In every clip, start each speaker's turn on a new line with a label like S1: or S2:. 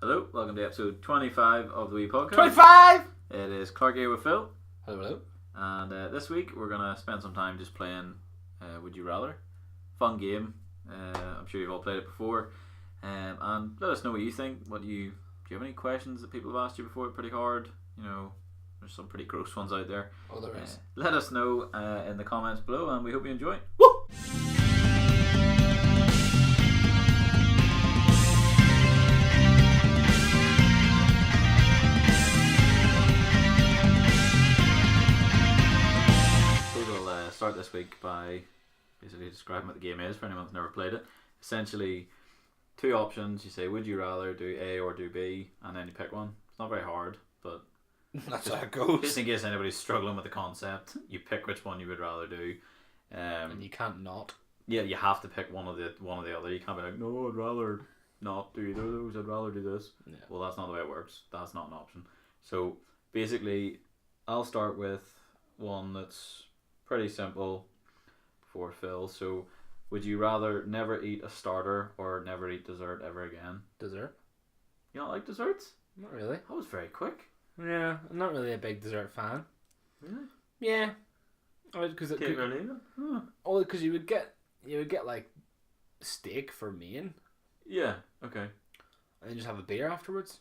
S1: Hello, welcome to episode 25 of the Wee Podcast.
S2: 25!
S1: It is Clark here with Phil.
S2: Hello.
S1: And this week we're going to spend some time just playing Would You Rather. Fun game. I'm sure you've all played it before. And let us know what you think. Do you have any questions that people have asked you before? Pretty hard. You know, there's some pretty gross ones out there.
S2: Oh, there is.
S1: Let us know in the comments below, and we hope you enjoy.
S2: Woo!
S1: Start this week by basically describing what the game is for anyone who's never played it. Essentially, two options. You say, would you rather do A or do B, and then you pick one. It's not very hard, but
S2: that's how it goes.
S1: Just in case anybody's struggling with the concept, you pick which one you would rather do.
S2: And you can't not.
S1: Yeah, you have to pick one or the other. You can't be like, no, I'd rather not do either of those. I'd rather do this.
S2: Yeah.
S1: Well, that's not the way it works. That's not an option. So basically, I'll start with one that's pretty simple for Phil. So, would you rather never eat a starter or never eat dessert ever again?
S2: Dessert?
S1: You don't like desserts?
S2: Not really.
S1: That was very quick.
S2: Yeah, I'm not really a big dessert fan.
S1: Really?
S2: Yeah. Because
S1: Take it or leave it? Huh.
S2: Oh, because you would get like steak for main.
S1: Yeah. Okay.
S2: And then just have a beer afterwards.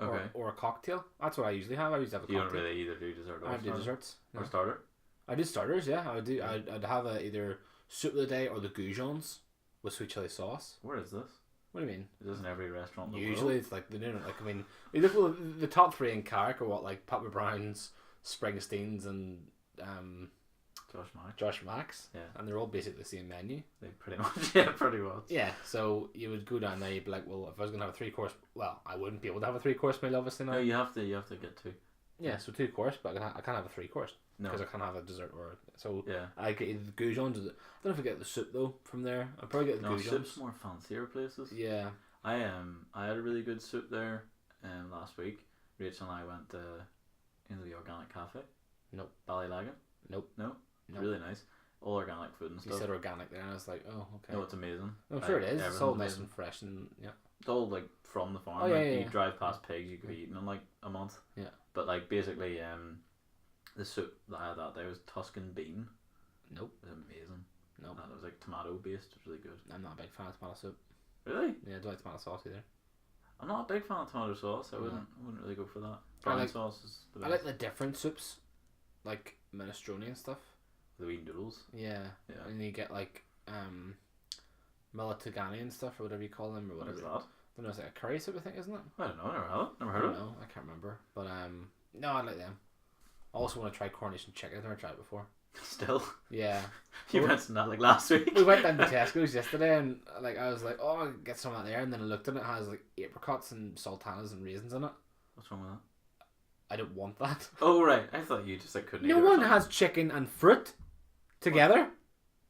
S1: Okay.
S2: Or a cocktail. That's what I usually have. I usually have a
S1: You
S2: cocktail.
S1: don't really either do dessert or
S2: I do desserts.
S1: Or starter?
S2: I did starters, yeah. I'd have either soup of the day or the goujons with sweet chili sauce.
S1: Where is this?
S2: What do you mean?
S1: It is in every restaurant in the
S2: Usually
S1: world.
S2: it's like they don't like. I mean, you look at the top three in Carrick are what, like Papa Brown's, Springsteen's, and Josh Max.
S1: Yeah,
S2: and they're all basically the same menu.
S1: They pretty much, yeah, pretty much.
S2: Yeah, so you would go down there. You'd be like, well, if I was gonna have a 3-course, well, I wouldn't be able to have a 3-course meal, obviously. Now.
S1: No, you have to get two.
S2: Yeah, so 2-course, but I can't have a 3-course.
S1: No,
S2: because I can't have a dessert so.
S1: Yeah,
S2: I get either the goujons. I don't know if I get the soup though from there. I'd probably get the goujons.
S1: Soup's more fancier places.
S2: Yeah.
S1: I had a really good soup there last week. Rachel and I went into the organic cafe.
S2: Nope.
S1: Ballylagan.
S2: Nope.
S1: No. It's really nice. All organic food and stuff.
S2: You said organic there, and I was like, oh, okay.
S1: No, it's amazing.
S2: I'm sure it is. It's all nice and fresh, and yeah.
S1: It's all like from the farm.
S2: Oh, yeah,
S1: You drive past pigs, you could be eating in like a month.
S2: Yeah.
S1: But like basically, the soup that I had that day was Tuscan bean.
S2: Nope.
S1: It was amazing.
S2: Nope.
S1: And it was like tomato based. It was really good.
S2: I'm not a big fan of tomato soup.
S1: Really?
S2: Yeah, I don't like tomato sauce either.
S1: I'm not a big fan of tomato sauce. I wouldn't really go for that. Brown sauce is the best.
S2: I like the different soups, like minestrone and stuff.
S1: The wee noodles.
S2: Yeah.
S1: Yeah.
S2: And you get like mulligatawny and stuff, or whatever you call them, or whatever.
S1: What is that?
S2: I don't know, it's like a curry soup, I think, isn't it?
S1: I don't know. Never had it. Never heard of it.
S2: No, I can't remember. But no, I like them. I also want to try Coronation chicken. I've never tried it before.
S1: Still.
S2: Yeah.
S1: You mentioned that like last week.
S2: We went down to Tesco's yesterday, and like I was like, oh, I'll get some of that there, and then I looked at it. It has like apricots and sultanas and raisins in it.
S1: What's wrong with that?
S2: I don't want that.
S1: Oh right, I thought you just like couldn't.
S2: No
S1: eat it or
S2: one
S1: something.
S2: has chicken and fruit together.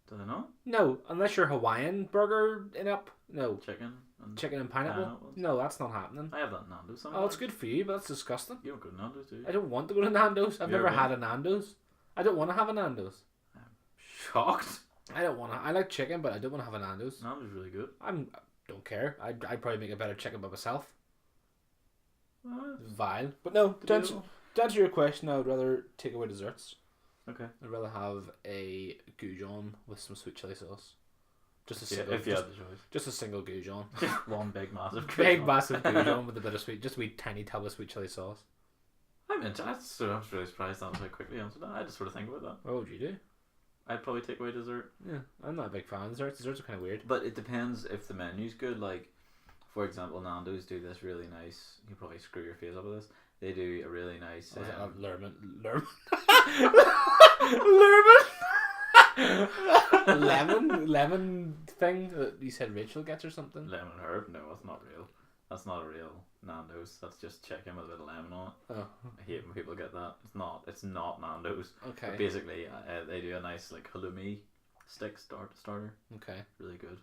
S1: Do they not?
S2: No, unless you're Hawaiian burger in up. No.
S1: Chicken
S2: And pineapple?
S1: pineapples?
S2: No, that's not happening.
S1: I have that in Nando's.
S2: Oh, it's good for you, but that's disgusting.
S1: You don't go to Nando's, do you?
S2: I don't want to go to Nando's. I've
S1: You
S2: never
S1: ever
S2: had a Nando's. I don't want to have a Nando's.
S1: Shocked.
S2: I don't want to. I like chicken, but I don't want to have a Nando's.
S1: Nando's is really good.
S2: Don't care. I'd probably make a better chicken by myself.
S1: It's
S2: Vile. But no, to answer your question, I would rather take away desserts.
S1: Okay.
S2: I'd rather have a goujon with some sweet chili sauce. Just a
S1: Yeah,
S2: single,
S1: if you had the choice.
S2: just a single goujon.
S1: One big massive.
S2: Big massive goujon with a bit of sweet, just a wee tiny tub of sweet chili sauce.
S1: I was really surprised that was how quickly answered that. I had to sort of think about that.
S2: What would you do?
S1: I'd probably take away dessert.
S2: Yeah, I'm not a big fan of desserts. Desserts are kind of weird.
S1: But it depends if the menu's good. Like, for example, Nando's do this really nice. You probably screw your face up with this. They do a really nice.
S2: Lerman. Lemon thing that you said Rachel gets or something.
S1: Lemon herb? No, that's not real. That's not a real Nando's. That's just chicken with a bit of lemon on it.
S2: Oh,
S1: I hate when people get that. It's not Nando's.
S2: okay.
S1: But basically, they do a nice like halloumi stick starter.
S2: Okay.
S1: Really good.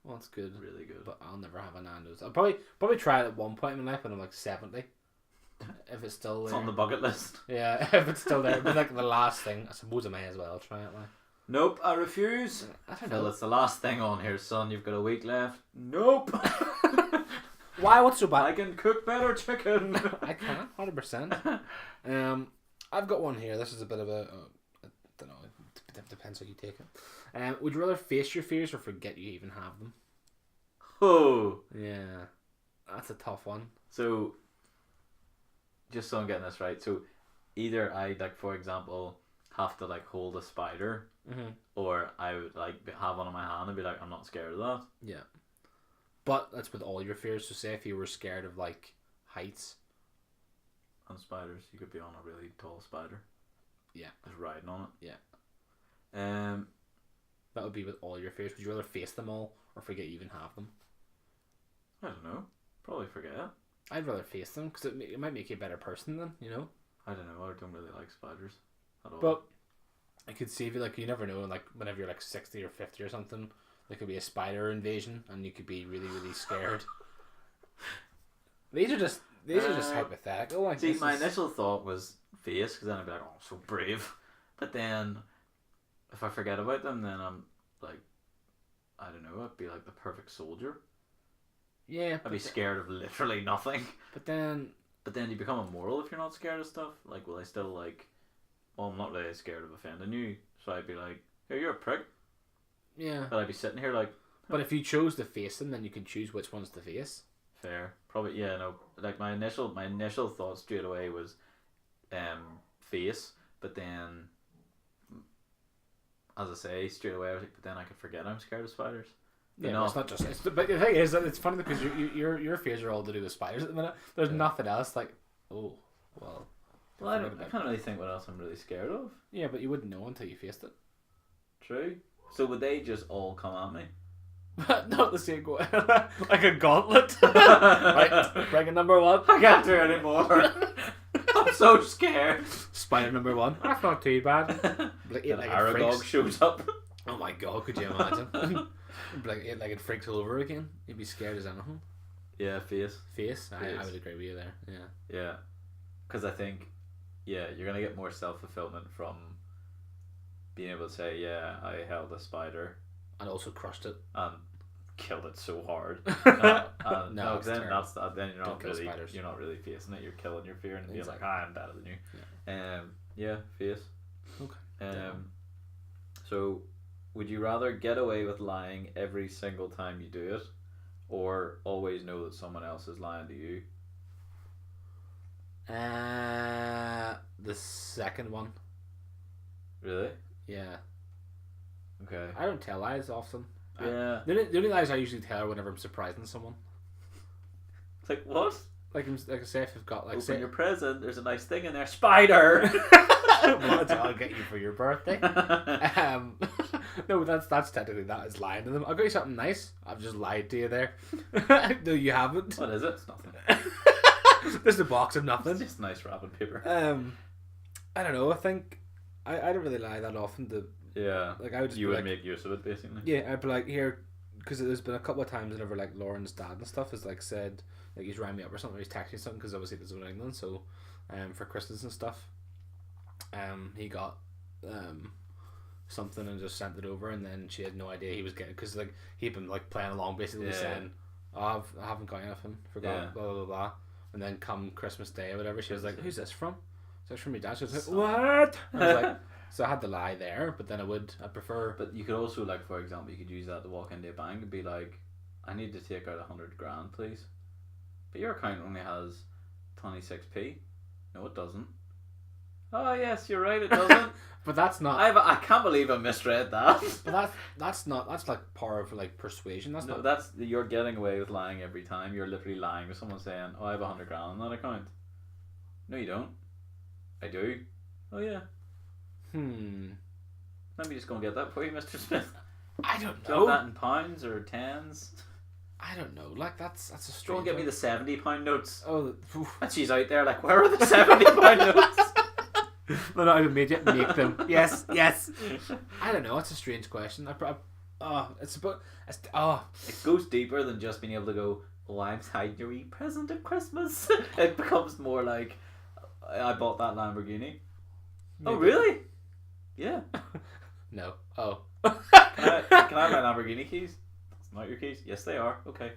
S2: Well, that's good.
S1: Really good.
S2: But I'll never have a Nando's. I'll probably try it at one point in my life when I'm like 70. If it's still there.
S1: It's on the bucket list.
S2: Yeah, if it's still there. It'd be like the last thing. I suppose I may as well try it. Like.
S1: Nope, I refuse.
S2: I don't
S1: Phil,
S2: know.
S1: it's the last thing on here, son. You've got a week left. Nope.
S2: Why? What's so bad?
S1: I can cook better chicken.
S2: I can, 100%. I've got one here. This is a bit of a, I don't know. It depends how you take it. Would you rather face your fears or forget you even have them?
S1: Oh,
S2: Yeah, that's a tough one.
S1: so just so I'm getting this right, so either I like, for example, have to like hold a spider, or I would like have one in my hand and be like, I'm not scared of that.
S2: Yeah, but that's with all your fears. So say if you were scared of like heights.
S1: And spiders, you could be on a really tall spider.
S2: Yeah,
S1: just riding on it.
S2: Yeah. That would be with all your fears. Would you rather face them all or forget you even have them?
S1: I don't know. Probably forget.
S2: I'd rather face them because it might make you a better person then, you know?
S1: I don't know. I don't really like spiders at all.
S2: But I could see if you, like, you never know, like, whenever you're like 60 or 50 or something, there could be a spider invasion and you could be really, really scared. These are just hypothetical. Like,
S1: see, my initial thought was face, because then I'd be like, oh, I'm so brave. But then, if I forget about them, then I'm like, I don't know, I'd be like the perfect soldier.
S2: Yeah.
S1: I'd be scared of literally nothing.
S2: But then
S1: you become immoral if you're not scared of stuff. Like, will I still like, well, I'm not really scared of offending you, so I'd be like, hey, you're a prick.
S2: Yeah.
S1: But I'd be sitting here like...
S2: But if you chose to face them, then you can choose which ones to face.
S1: Fair. Probably, yeah, no. Like, my initial thought straight away was face, but then, as I say, straight away I was like, but then I could forget I'm scared of spiders.
S2: Yeah, no, it's not just. But the thing is that it's funny because your fears are all to do with spiders at the minute. There's nothing else like, oh, well.
S1: Well, I can't really think what else I'm really scared of.
S2: Yeah, but you wouldn't know until you faced it.
S1: True. So would they just all come at me?
S2: Not the same way. Like a gauntlet. Right, breaking number one.
S1: I can't do it anymore. I'm so scared.
S2: Spider number one. That's not too bad. Like
S1: an Aragog shows up.
S2: Oh my god, could you imagine? Like 8-legged freaks all over again. You'd be scared as anything.
S1: Yeah, face.
S2: I would agree with you there. Yeah.
S1: Yeah, because I think, yeah, you're gonna get more self-fulfillment from being able to say, yeah, I held a spider
S2: and also crushed it
S1: and killed it so hard.
S2: No,
S1: then that's that. Then you're not really
S2: spiders.
S1: You're not really facing it. You're killing your fear and being
S2: Exactly.
S1: like, I'm better than you. Yeah, face.
S2: Okay.
S1: So, would you rather get away with lying every single time you do it, or always know that someone else is lying to you?
S2: The second one.
S1: Really?
S2: Yeah.
S1: Okay.
S2: I don't tell lies often.
S1: Yeah.
S2: The only lies I usually tell are whenever I'm surprising someone.
S1: It's like, what?
S2: Like I say, if I've got like
S1: open your present, there's a nice thing in there. Spider.
S2: Well, I'll get you for your birthday. No, that's technically that is lying to them. I'll get you something nice. I've just lied to you there. No, you haven't.
S1: What is it? It's nothing.
S2: There's a box of nothing.
S1: It's just nice wrapping paper.
S2: I don't know. I think I don't really lie that often.
S1: Yeah.
S2: Like I would just
S1: you would
S2: like,
S1: make use of it basically.
S2: Yeah, I'd be like here, because there's been a couple of times whenever like Lauren's dad and stuff has like said like he's rang me up or something, or he's texting something because obviously there's in England, so for Christmas and stuff, he got something and just sent it over, and then she had no idea he was getting, because like he'd been like playing along basically saying, oh, I haven't got anything, forgot, blah blah blah, and then come Christmas Day or whatever, she was like, who's this from? So it's from my dad. She was like, what? I was like, so I had to lie there, but then I'd prefer.
S1: But you could also, like, for example, you could use that to walk into a bank and be like, I need to take out 100 grand, please. But your account only has 26p. No, it doesn't. Oh yes, you're right, it doesn't.
S2: But that's not.
S1: I can't believe I misread that.
S2: But that's not. That's like power of like persuasion. That's not.
S1: That's you're getting away with lying every time. You're literally lying to someone saying, "Oh, I have 100 grand on that account." No, you don't. I do. Oh yeah. Let me just go and get that for you, Mr. Smith.
S2: I don't know.
S1: Do you want that in pounds or tens?
S2: I don't know. Like that's a strange.
S1: Go and get me the £70 notes.
S2: Oh,
S1: and she's out there like, where are the £70 notes?
S2: No, not even made yet. Make them. Yes. I don't know. It's a strange question. It's about.
S1: It goes deeper than just being able to go, oh, I'm hiding your wee present at Christmas. It becomes more like, I bought that Lamborghini. Maybe. Oh, really? Yeah.
S2: No. Oh.
S1: Can I have my Lamborghini keys? It's not your keys? Yes, they are. Okay.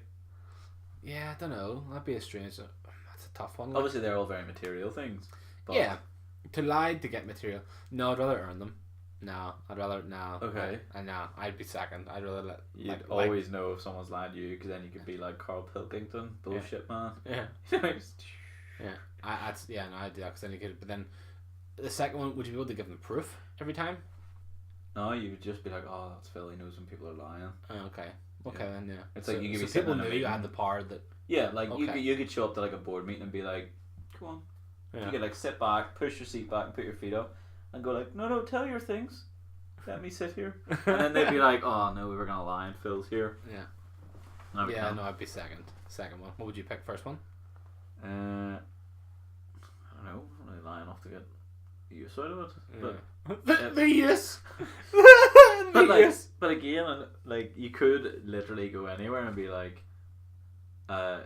S2: Yeah, I don't know. That'd be a strange. That's a tough one. Like.
S1: Obviously, they're all very material things. But
S2: Yeah, to lie to get material. No, I'd rather earn them. No, I'd rather no.
S1: Okay.
S2: No, I'd be second. I'd rather let.
S1: You'd always know if someone's lying to you, because then you could be like Carl Pilkington, bullshit man.
S2: Yeah. Yeah. I'd do that, because then you could. But then, the second one, would you be able to give them proof every time?
S1: No, you would just be like, oh, that's Phil. He knows when people are lying.
S2: Oh, okay. Okay, then yeah.
S1: It's like you could be
S2: people knew you had the power that.
S1: Yeah, like you could show up to like a board meeting and be like, come on. Yeah. You could like sit back, push your seat back, and put your feet up, and go like, no, tell your things. Let me sit here. And then they'd be like, oh no, we were gonna lie and Phil's here.
S2: Yeah.
S1: No,
S2: I'd be second. Second one. What would you pick? First one?
S1: I don't know. I'm really lying enough to get use out of it. But
S2: the use.
S1: But again, like you could literally go anywhere and be like, I'm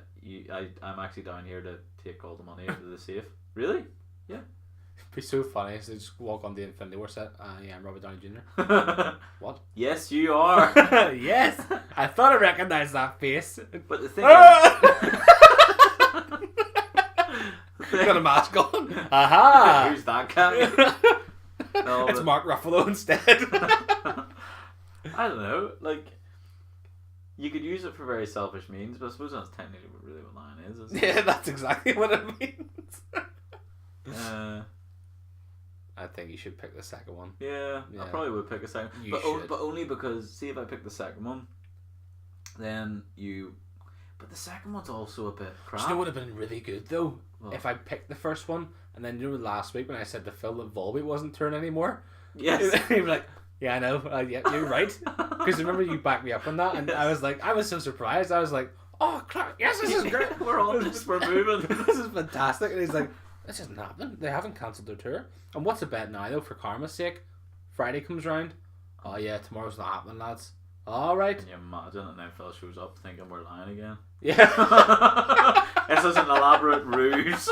S1: actually down here to take all the money out of the safe. Really? Yeah.
S2: It'd be so funny. So they just walk on the Infinity War set. Yeah, I'm Robert Downey Jr. What?
S1: Yes, you are.
S2: Yes. I thought I recognised that face.
S1: But the thing is...
S2: Got a mask on. Aha!
S1: Who's that guy? No,
S2: it's Mark Ruffalo instead.
S1: I don't know. Like, you could use it for very selfish means, but I suppose that's technically really what lying is, isn't it?
S2: Yeah, that's exactly what it means. I think you should pick the second one.
S1: Yeah, I probably would pick a second. But only because, see, if I pick the second one, then you... But the second one's also a bit crap.
S2: Do you know what would have been really good, though? What? If I picked the first one, and then you know last week when I said to Phil that Volbeat wasn't turn anymore?
S1: Yes.
S2: He'd be like, yeah, I know. Yeah, you're right. Because remember you backed me up on that, and yes. I was so surprised. I was like, oh, Clark, yes, this is great.
S1: We're on this. We're moving.
S2: This is fantastic. And he's like, this isn't happening. They haven't cancelled their tour. And what's a bet now, though, for karma's sake? Friday comes round. Oh, yeah, tomorrow's not happening, lads. All right.
S1: Can you imagine that now Phil shows up thinking we're lying again?
S2: Yeah.
S1: This is an elaborate ruse.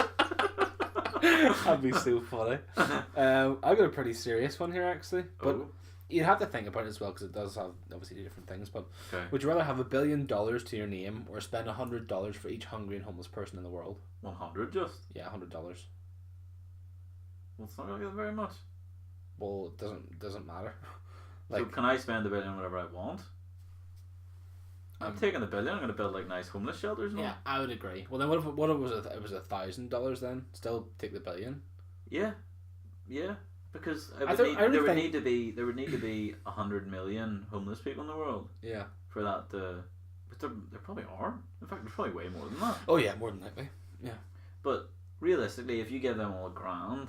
S2: That'd be so funny. I've got a pretty serious one here, actually. But you'd have to think about it as well, because it does have obviously different things. But would you rather have $1 billion to your name or spend $100 for each hungry and homeless person in the world?
S1: 100 just?
S2: Yeah, $100.
S1: Well, it's not going to be very much.
S2: Well, it doesn't matter.
S1: Like, so can I spend $1 billion whatever I want? I'm taking $1 billion. I'm going to build like nice homeless shelters. And
S2: yeah, I would agree. Well, then what if it was $1,000 then? Still take the $1 billion.
S1: Yeah, because there would need to be 100 million homeless people in the world.
S2: Yeah.
S1: For that, but there probably are. In fact, there's probably way more than that.
S2: Oh yeah, more than likely. Yeah.
S1: But realistically, if you give them all $1,000,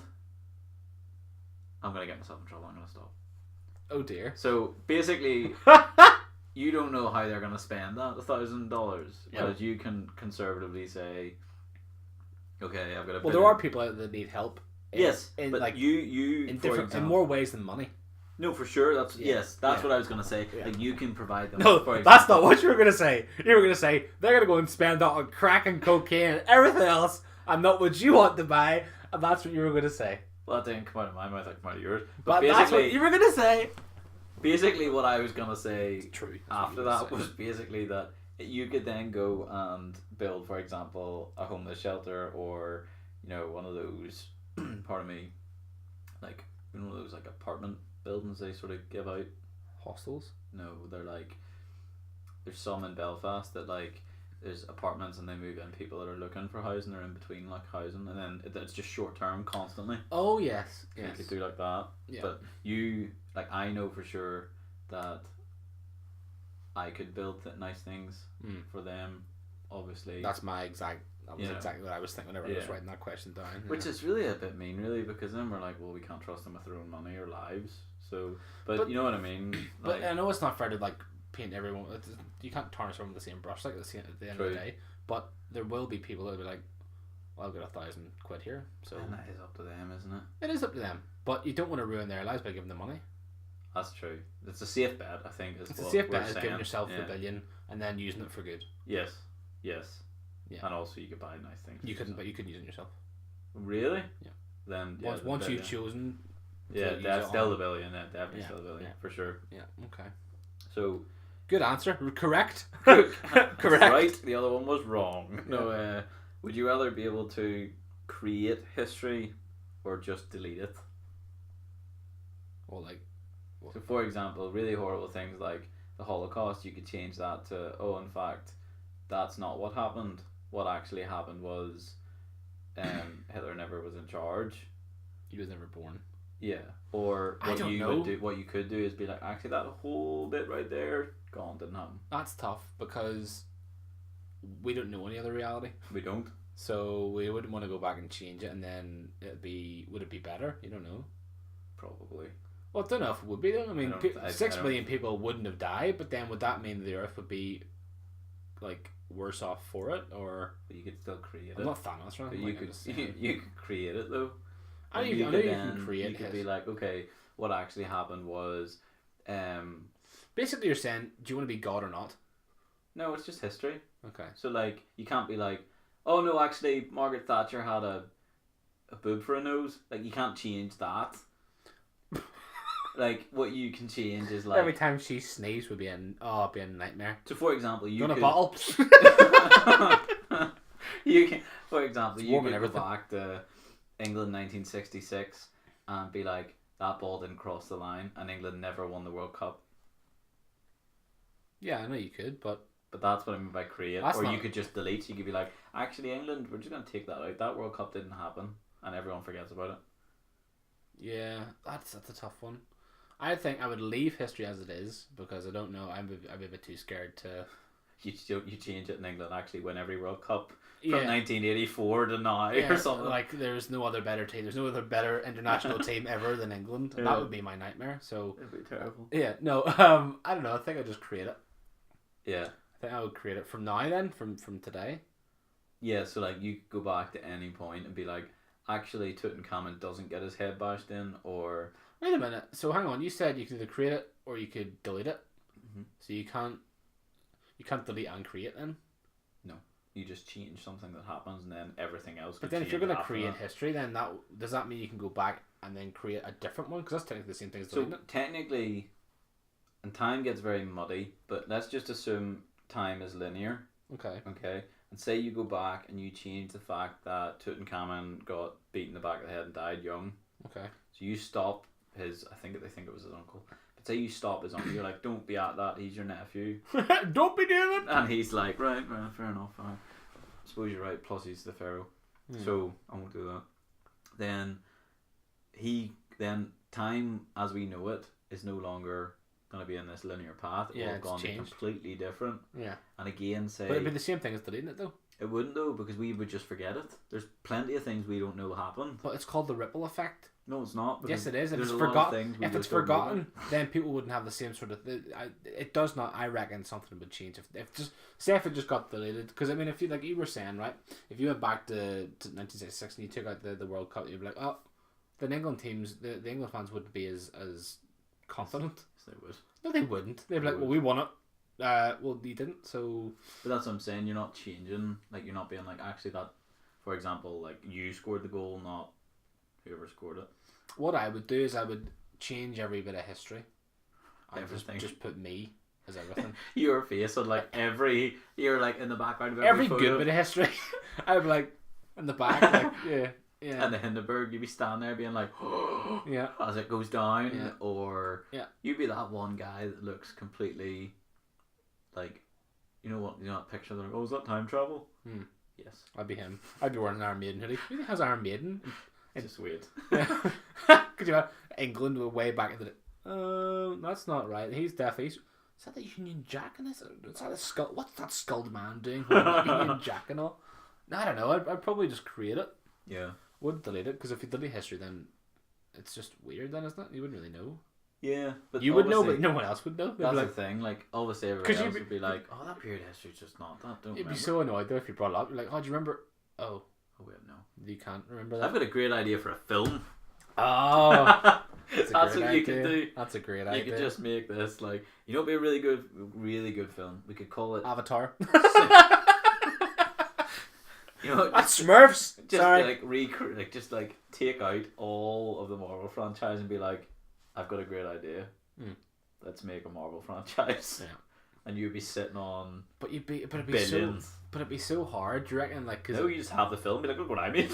S1: I'm going to get myself in trouble. I'm going to stop.
S2: Oh dear.
S1: So basically, you don't know how they're going to spend that $1,000, because you can conservatively say, okay, I've got a.
S2: Well, there are people out there that need help.
S1: But like you
S2: in more ways than money.
S1: No, for sure. That's what I was going to say. Yeah. Like, you can provide them.
S2: No, that's not what you were going to say. You were going to say they're going to go and spend that on crack and cocaine and everything else, and not what you want to buy, and that's what you were going to say.
S1: Well, that didn't come out of my mouth, it came out of yours.
S2: But that's what you were going to say.
S1: Basically, what I was going to say after that was basically that you could then go and build, for example, a homeless shelter, or, one of those, pardon me, like, one of those like apartment buildings they sort of give out.
S2: Hostels?
S1: No, they're like, there's some in Belfast that like, there's apartments and they move in people that are looking for housing, they're in between like housing, and then it's just short term constantly.
S2: Oh yes.
S1: You could do like that. Yeah. But I know for sure that I could build nice things for them, obviously.
S2: That was exactly what I was thinking whenever I was writing that question down.
S1: Which is really a bit mean, really, because then we're like, well, we can't trust them with their own money or lives. So, but you know what I mean? Like,
S2: but I know it's not fair to like paint everyone. You can't tarnish everyone with the same brush, like at the end of the day. But there will be people that'll be like, well, I'll get £1,000 here. So
S1: and that is up to them, isn't it?
S2: It is up to them, but you don't want to ruin their lives by giving them money.
S1: That's true. It's a safe bet, I think.
S2: It's a safe bet, is giving yourself $1 billion and then using it for good.
S1: Yes. Yeah. And also, you could buy nice things.
S2: You couldn't, but you couldn't use it yourself.
S1: Really?
S2: Yeah.
S1: Then
S2: once you've chosen.
S1: Yeah, that's still $1 billion. Definitely still $1 billion for sure.
S2: Yeah. Okay.
S1: So,
S2: Good answer. Correct.
S1: Correct.
S2: Correct.
S1: Right. The other one was wrong. No. Would you rather be able to create history or just delete it?
S2: Well, like.
S1: So, for example, really horrible things like the Holocaust, you could change that to, oh, in fact, that's not what happened. What actually happened was Hitler never was in charge.
S2: He was never born.
S1: Yeah. Or
S2: I don't know.
S1: What you could do is be like, actually, that whole bit right there, gone, didn't happen.
S2: That's tough because we don't know any other reality.
S1: We don't.
S2: So we wouldn't want to go back and change it, and then would it be better? You don't know.
S1: Probably.
S2: Well, I don't know if it would be though. I mean, 6 million
S1: don't.
S2: people wouldn't have died, but then would that mean the Earth would be like worse off for it, or?
S1: But you could still create it.
S2: I'm not Thanos, right?
S1: But you could create it though.
S2: I know you can create.
S1: You could be like, okay, what actually happened was,
S2: basically, you're saying, do you want to be God or not?
S1: No, it's just history.
S2: Okay.
S1: So like, you can't be like, oh no, actually, Margaret Thatcher had a boob for a nose. Like, you can't change that. Like, what you can change is like,
S2: every time she sneezed would be a nightmare.
S1: So, for example, you
S2: Got
S1: could
S2: a bottle.
S1: You can, for example,
S2: It's
S1: you
S2: warm
S1: could
S2: and
S1: go
S2: everything.
S1: back to England 1966 and be like, that ball didn't cross the line, and England never won the World Cup.
S2: Yeah, I know you could, but
S1: that's what I mean by create.
S2: That's
S1: Or
S2: not-
S1: you could just delete. You could be like, actually, England, we're just gonna take that out. That World Cup didn't happen, and everyone forgets about it.
S2: yeah, that's a tough one. I think I would leave history as it is because I don't know. I'm a bit too scared to.
S1: You change it in England. Actually, win every World Cup from
S2: Yeah.
S1: 1984 to now
S2: Yeah,
S1: or something.
S2: like there's no other better team. There's no other better international team ever than England. And that would be my nightmare. So
S1: It'd be terrible.
S2: yeah, no. I don't know. I think I'd just create it.
S1: Yeah.
S2: I think I would create it from now. Then from today.
S1: Yeah. So like, you could go back to any point and be like, actually, Tutankhamun doesn't get his head bashed in, or.
S2: Wait a minute. So hang on. You said you could either create it or you could delete it.
S1: Mm-hmm.
S2: So you can't delete and create then.
S1: No, you just change something that happens, and then everything else.
S2: But then if you're going to create history, then does that mean you can go back and then create a different one? Because that's technically the same thing as deleting
S1: So
S2: it.
S1: technically, and time gets very muddy, but let's just assume time is linear.
S2: Okay.
S1: Okay, and say you go back and you change the fact that Tutankhamun got beaten in the back of the head and died young.
S2: Okay.
S1: So you stop his. I think they think it was his uncle. But say you stop his uncle. You're like, don't be at that. He's your nephew.
S2: Don't be doing it.
S1: And he's like, right, fair enough. I suppose you're right. Plus, he's the pharaoh, so I won't do that. Then time as we know it is no longer going to be in this linear path. It will have
S2: it's
S1: gone
S2: changed.
S1: Completely different.
S2: Yeah.
S1: And again, say
S2: But it'd be the same thing as deleting it though.
S1: it wouldn't though, because we would just forget it. There's plenty of things we don't know happened.
S2: But it's called the ripple effect.
S1: No, it's not.
S2: Yes, it is. If
S1: there's
S2: it's
S1: a lot of
S2: forgotten,
S1: things we
S2: if it's
S1: just don't know about.
S2: forgotten, then people wouldn't have the same sort of. It does not. I reckon something would change if just say if it just got deleted. Because I mean, if you like you were saying right, if you went back to 1966 and you took out the World Cup, you'd be like, oh, the England teams, the England fans wouldn't be as confident.
S1: Yes, they would.
S2: No, they wouldn't. They'd be like, well, we won it. Well, you didn't. So.
S1: But that's what I'm saying. You're not changing. Like, you're not being like, actually that. For example, like, you scored the goal, not whoever scored it.
S2: What I would do is I would change every bit of history. I
S1: Everything.
S2: just put me as everything.
S1: Your face on like you're like in the background of
S2: Every
S1: photo.
S2: good bit of history. I'd be like in the back, like yeah.
S1: And the Hindenburg, you'd be standing there being like,
S2: Yeah.
S1: as it goes down,
S2: Yeah.
S1: or
S2: Yeah.
S1: you'd be that one guy that looks completely like, you know that picture? They're like, oh, is that time travel? Yes.
S2: I'd be him. I'd be wearing an Iron Maiden hoodie. Who has Iron Maiden?
S1: Just wait.
S2: Could you have England were way back into the. That's not right. He's deaf. Is that the Union Jack in this? Is that a skull? What's that skulled man doing? Holding up Union Jack and all. No, I don't know. I'd probably just create it.
S1: Yeah.
S2: Wouldn't delete it because if you delete history, then it's just weird. Then isn't it? You wouldn't really know.
S1: Yeah, but
S2: You would know,
S1: obviously-
S2: but no one else would know. They'd be
S1: That's
S2: like,
S1: the thing. Like, obviously,
S2: 'Cause
S1: everybody
S2: you'd
S1: else
S2: be-
S1: would be like, "Oh, that period history's just not that." Don't
S2: you'd be
S1: remember.
S2: so annoyed though if you brought it up. You're like, oh, do you remember? Oh,
S1: Oh wait, no.
S2: you can't remember that.
S1: I've got a great idea for a film.
S2: Oh, that's
S1: That's
S2: a great
S1: what
S2: idea.
S1: you could do.
S2: That's a great
S1: You
S2: idea.
S1: could just make this like, you know, it'd be a really good film. We could call it.
S2: Avatar.
S1: You know,
S2: That's Smurfs.
S1: just
S2: Sorry.
S1: like just like take out all of the Marvel franchise and be like, I've got a great idea. Let's make a Marvel franchise.
S2: Yeah.
S1: and you'd be sitting on
S2: But it'd be
S1: billions.
S2: so hard. Do you reckon? Like, cause
S1: No, you just have the film. Be like, look what I made.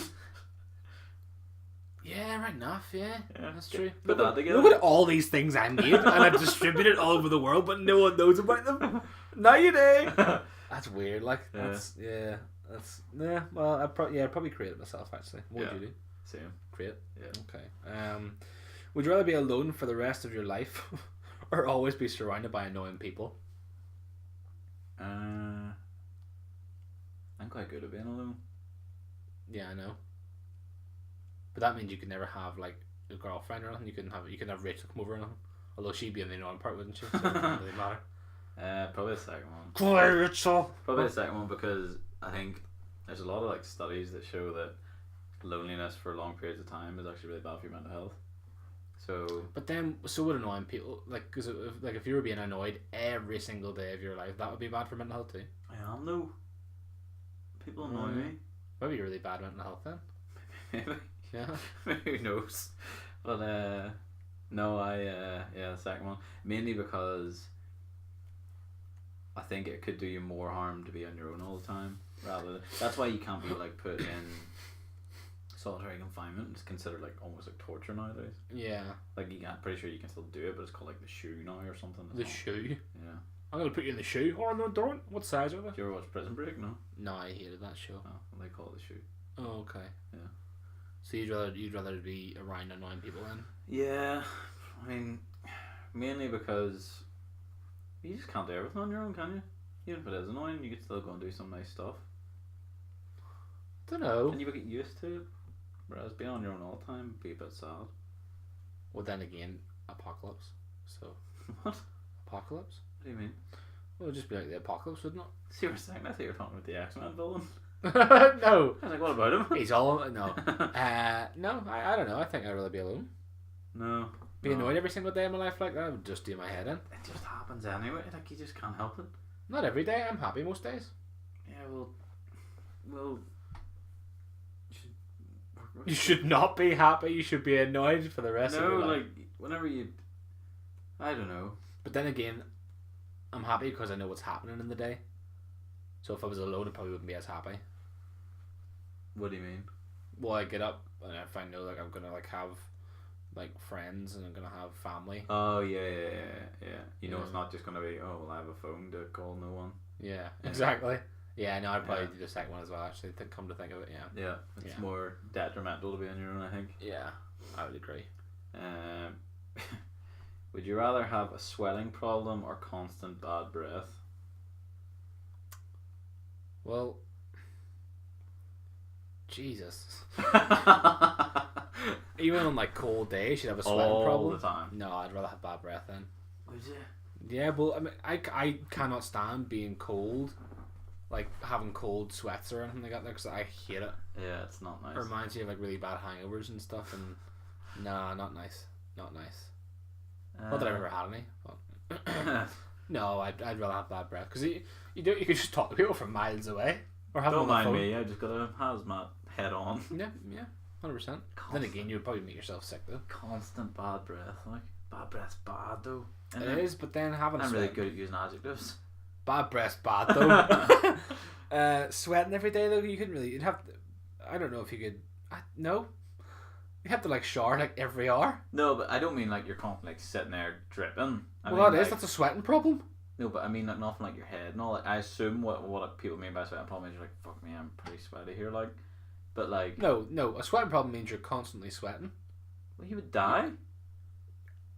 S2: yeah, right enough. Yeah, that's
S1: Okay.
S2: true.
S1: Put that together.
S2: Look at all these things I made, and I've distributed all over the world, but no one knows about them. Now you do. That's weird. Like, that's Well, I'd probably create it myself. Actually, what would you do?
S1: Same.
S2: Create.
S1: Yeah.
S2: Okay. Would you rather be alone for the rest of your life, or always be surrounded by annoying people?
S1: I'm quite good at being alone.
S2: Yeah, I know. But that means you could never have like a girlfriend or anything. You couldn't have Rachel come over or anything. Although she'd be in the annoying part, wouldn't she? So it doesn't really matter.
S1: Probably the second one.
S2: Go away, Rachel.
S1: Probably the second one because I think there's a lot of like studies that show that loneliness for long periods of time is actually really bad for your mental health. So.
S2: But then, so would annoying people because if you were being annoyed every single day of your life, that would be bad for mental health too.
S1: I am though. People annoy me.
S2: Maybe you're really bad mental health then.
S1: Maybe.
S2: Yeah.
S1: Who knows? But no, the second one mainly because I think it could do you more harm to be on your own all the time. That's why you can't be like put in solitary confinement. It's considered like almost like torture nowadays. Yeah. Like I'm pretty sure you can still do it, but it's called like the shoe now or something.
S2: The shoe.
S1: Yeah.
S2: I'm gonna put you in the shoe. Oh no, don't. What size are they?
S1: Did you ever watch Prison Break? No.
S2: No, I hated that show.
S1: Oh, well, they call it the shoe.
S2: Oh, okay.
S1: Yeah.
S2: So you'd rather be around annoying people then?
S1: Yeah, I mean, mainly because you just can't do everything on your own, can you? Even if it is annoying, you can still go and do some nice stuff.
S2: Don't know.
S1: And you would get used to it. Whereas being on your own all the time would be a bit sad.
S2: Well, then again, apocalypse. So.
S1: What?
S2: Apocalypse?
S1: What do you mean?
S2: Well, it'd just be like the apocalypse, wouldn't it?
S1: See what you're saying? I thought you were talking about the X-Men villain.
S2: No.
S1: I was like, what about him?
S2: He's all no. No, I don't know. I think I'd rather be alone.
S1: No.
S2: Be annoyed every single day of my life like that would just do my head in.
S1: It just happens anyway. Like you just can't help it.
S2: Not every day. I'm happy most days.
S1: Yeah, well.
S2: You should not be happy. You should be annoyed for the rest of your life.
S1: No, like whenever you, I don't know.
S2: But then again, I'm happy because I know what's happening in the day. So if I was alone, I probably wouldn't be as happy.
S1: What do you mean?
S2: Well, I get up and if I know like I'm gonna like have like friends and I'm gonna have family.
S1: Oh yeah. You know, it's not just gonna be well I have a phone to call no one.
S2: Yeah, exactly. Yeah, no, I'd probably do the second one as well. Actually, come to think of it, yeah.
S1: Yeah, it's more detrimental to be on your own, I think.
S2: Yeah, I would agree.
S1: Would you rather have a swelling problem or constant bad breath?
S2: Well, Jesus. Even on like cold days, you'd have a sweating problem.
S1: All the time.
S2: No, I'd rather have bad breath then.
S1: Would you?
S2: Yeah, well, I mean, I cannot stand being cold, like having cold sweats or anything like that, because I hate it.
S1: Yeah, it's not nice.
S2: It reminds me of like really bad hangovers and stuff, and nah, not nice, not nice. Not that I've ever had any. But no, I'd rather have bad breath because you could just talk to people from miles away or have
S1: Don't
S2: them on the
S1: mind
S2: phone.
S1: me. I just got a hazmat head on.
S2: Yeah, 100%. Then again, you'd probably make yourself sick though.
S1: Constant bad breath, like bad breath's bad though.
S2: It is, but then having
S1: I'm really good at using adjectives.
S2: Bad breath's bad though. Sweating every day though, you couldn't really. You'd have to. I don't know if you could. No. You have to like shower like every hour.
S1: No, but I don't mean like you're like sitting there dripping.
S2: That's a sweating problem.
S1: No, but I mean like nothing like your head and all. Like, I assume what people mean by sweating problem is you're like, fuck me, I'm pretty sweaty here, like. But like.
S2: No, a sweating problem means you're constantly sweating.
S1: Well, you would die.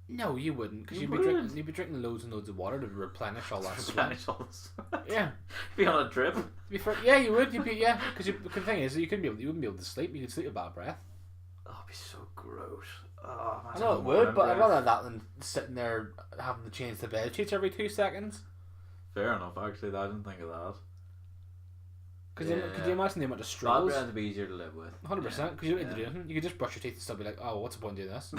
S2: No, you wouldn't, because you'd be drinking loads and loads of water to replenish all that sweat.
S1: Replenish all the sweat.
S2: Yeah.
S1: Be on a drip.
S2: Yeah, you would. You'd be because the thing is, you wouldn't be able to sleep. You could sleep with bad breath.
S1: Oh, it'd be so gross. Oh,
S2: I know it would, but I'd rather that than sitting there having to change the bed sheets every 2 seconds.
S1: Fair enough, actually. I didn't think of that.
S2: Could you imagine the amount of struggles?
S1: Bad breath would be easier to live with.
S2: 100%, because you don't need to do anything. You could just brush your teeth and still be like, oh, what's the point of doing this?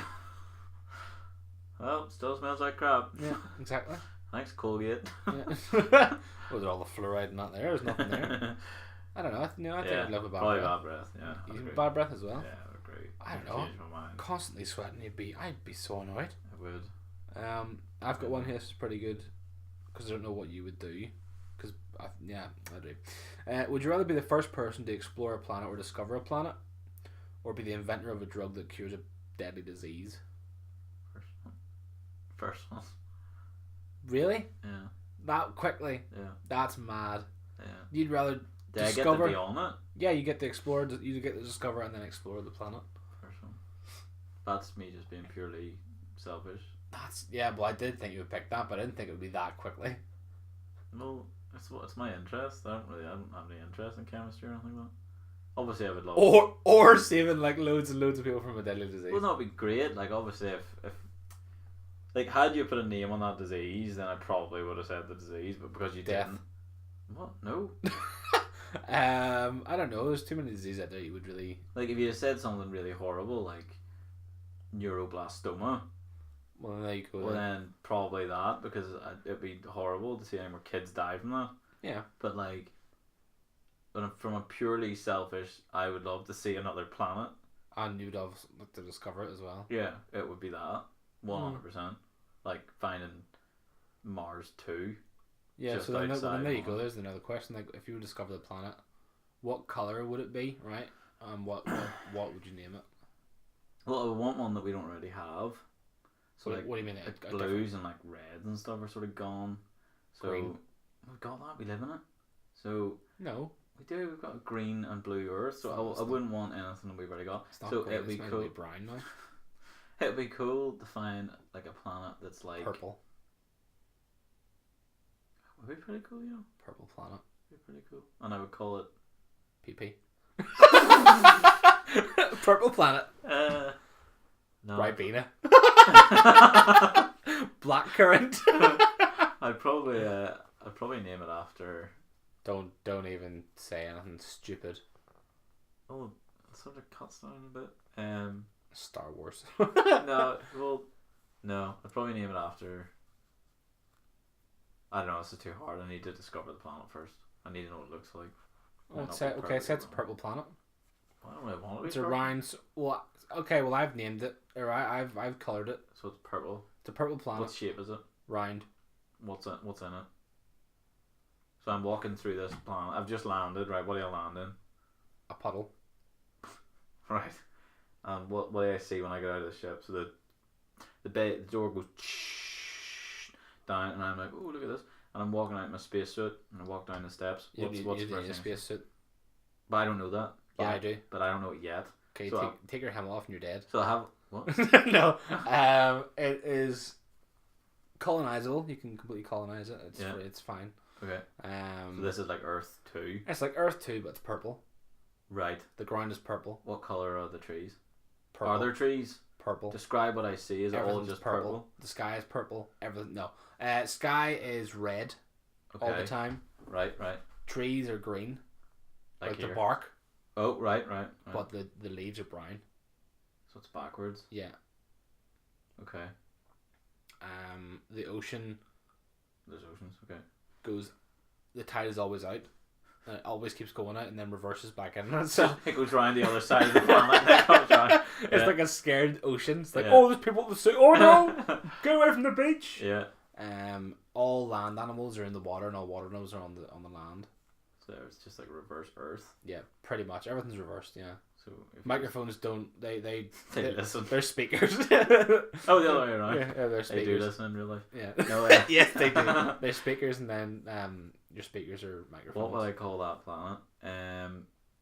S1: Well, still smells like crap.
S2: Yeah, exactly.
S1: Thanks, Colgate.
S2: Yeah. Was there all the fluoride and that there? There's nothing there. I don't know. I think I'd love a bad
S1: probably
S2: breath.
S1: Bad breath, yeah.
S2: Even bad breath as well?
S1: Yeah, I would agree.
S2: I don't know. Constantly sweating, I'd be so annoyed.
S1: I would.
S2: I've got one here that's pretty good. because I don't know what you would do. Because yeah, I do. Would you rather be the first person to explore a planet or discover a planet, or be the inventor of a drug that cures a deadly disease?
S1: First one.
S2: Really?
S1: Yeah.
S2: That quickly?
S1: Yeah.
S2: That's mad.
S1: Yeah.
S2: You'd rather
S1: Did
S2: discover?
S1: I get to be on it?
S2: Yeah, you get to explore. You get to discover and then explore the planet.
S1: First one. That's me just being purely selfish.
S2: Well, I did think you would pick that, but I didn't think it would be that quickly.
S1: Well, it's my interest. I don't have any interest in chemistry or anything like that. Obviously, I would love.
S2: Or saving like loads and loads of people from a deadly disease.
S1: Well, that'd be great. Like, obviously, if like had you put a name on that disease, then I probably would have said the disease. But because you didn't, what? No.
S2: I don't know. There's too many diseases out there you would really
S1: like. If you had said something really horrible, like neuroblastoma.
S2: Well, there you go.
S1: Well, then probably that, because it'd be horrible to see any more kids die from that.
S2: Yeah.
S1: But like, from a purely selfish, I would love to see another planet.
S2: And you'd have to discover it as well.
S1: Yeah, it would be that 100%. Like finding Mars 2.
S2: Yeah.
S1: Just
S2: So then, there you go.
S1: Mars.
S2: There's another question. Like, if you would discover the planet, what color would it be? Right. What would you name it?
S1: Well, I would want one that we don't already have. So
S2: what do you mean?
S1: Like blues and like reds and stuff are sort of gone. So
S2: Green.
S1: we've got that. We live in it. So
S2: no.
S1: We do. We've got a green and blue Earth. So I wouldn't want anything that we've already got.
S2: It's not
S1: so
S2: green,
S1: it'd be
S2: it's
S1: cool.
S2: brown now.
S1: It'd be cool to find like a planet that's like
S2: Purple.
S1: Would be pretty cool, you know.
S2: Purple planet.
S1: Would be pretty cool. And I would call it
S2: PP. Purple planet.
S1: No.
S2: Ribena. Blackcurrant.
S1: I'd probably name it after.
S2: Don't even say anything stupid.
S1: Oh, it sort of cuts down a bit.
S2: Star Wars.
S1: No, well, no. I'd probably name it after. I don't know. This is too hard. I need to discover the planet first. I need to know what it looks like.
S2: So it's a purple planet.
S1: I don't really want it to be
S2: It's a
S1: purple.
S2: round. Well, okay. Well, I've named it. All right. I've colored it.
S1: So it's purple.
S2: It's a purple planet.
S1: What shape is it?
S2: Round.
S1: What's in it? So I'm walking through this planet. I've just landed. Right. What do I land in?
S2: A puddle.
S1: Right. What do I see when I get out of the ship? So the door goes down, and I'm like, oh, look at this. And I'm walking out in my spacesuit, and I walk down the steps. What's the first thing?
S2: A spacesuit.
S1: But I don't know that.
S2: Yeah,
S1: yet,
S2: I do.
S1: But I don't know it yet.
S2: Okay,
S1: so
S2: take your helmet off and you're dead.
S1: So I have what?
S2: No. It is colonizable. You can completely colonize it. It's fine.
S1: Okay. So this is like Earth 2.
S2: It's like Earth 2, but it's purple.
S1: Right.
S2: The ground is purple.
S1: What color are the trees?
S2: Purple.
S1: Are there trees?
S2: Purple.
S1: Describe what I see. Is it all just purple?
S2: The sky is purple. Everything. No. Sky is red.
S1: Okay.
S2: All the time.
S1: Right.
S2: Trees are green. Like
S1: here.
S2: the bark.
S1: Oh, right.
S2: But the leaves are brown.
S1: So it's backwards.
S2: Yeah.
S1: Okay.
S2: The ocean.
S1: There's oceans. Okay.
S2: Goes. The tide is always out. And it always keeps going out and then reverses back in. So
S1: it goes round the other side of the planet. And it comes round.
S2: It's like a scared ocean. It's like, oh, there's people at the sea. Oh no! Get away from the beach.
S1: Yeah.
S2: All land animals are in the water, and all water animals are on the land.
S1: So it's just like reverse Earth.
S2: Yeah, pretty much everything's reversed. Yeah.
S1: So
S2: microphones don't they
S1: listen.
S2: They're speakers.
S1: Oh, the other way around.
S2: Yeah, they're speakers.
S1: They do listen in real life.
S2: Yeah.
S1: No,
S2: yes, they do. They're speakers, and then your speakers are microphones.
S1: What would I call that planet?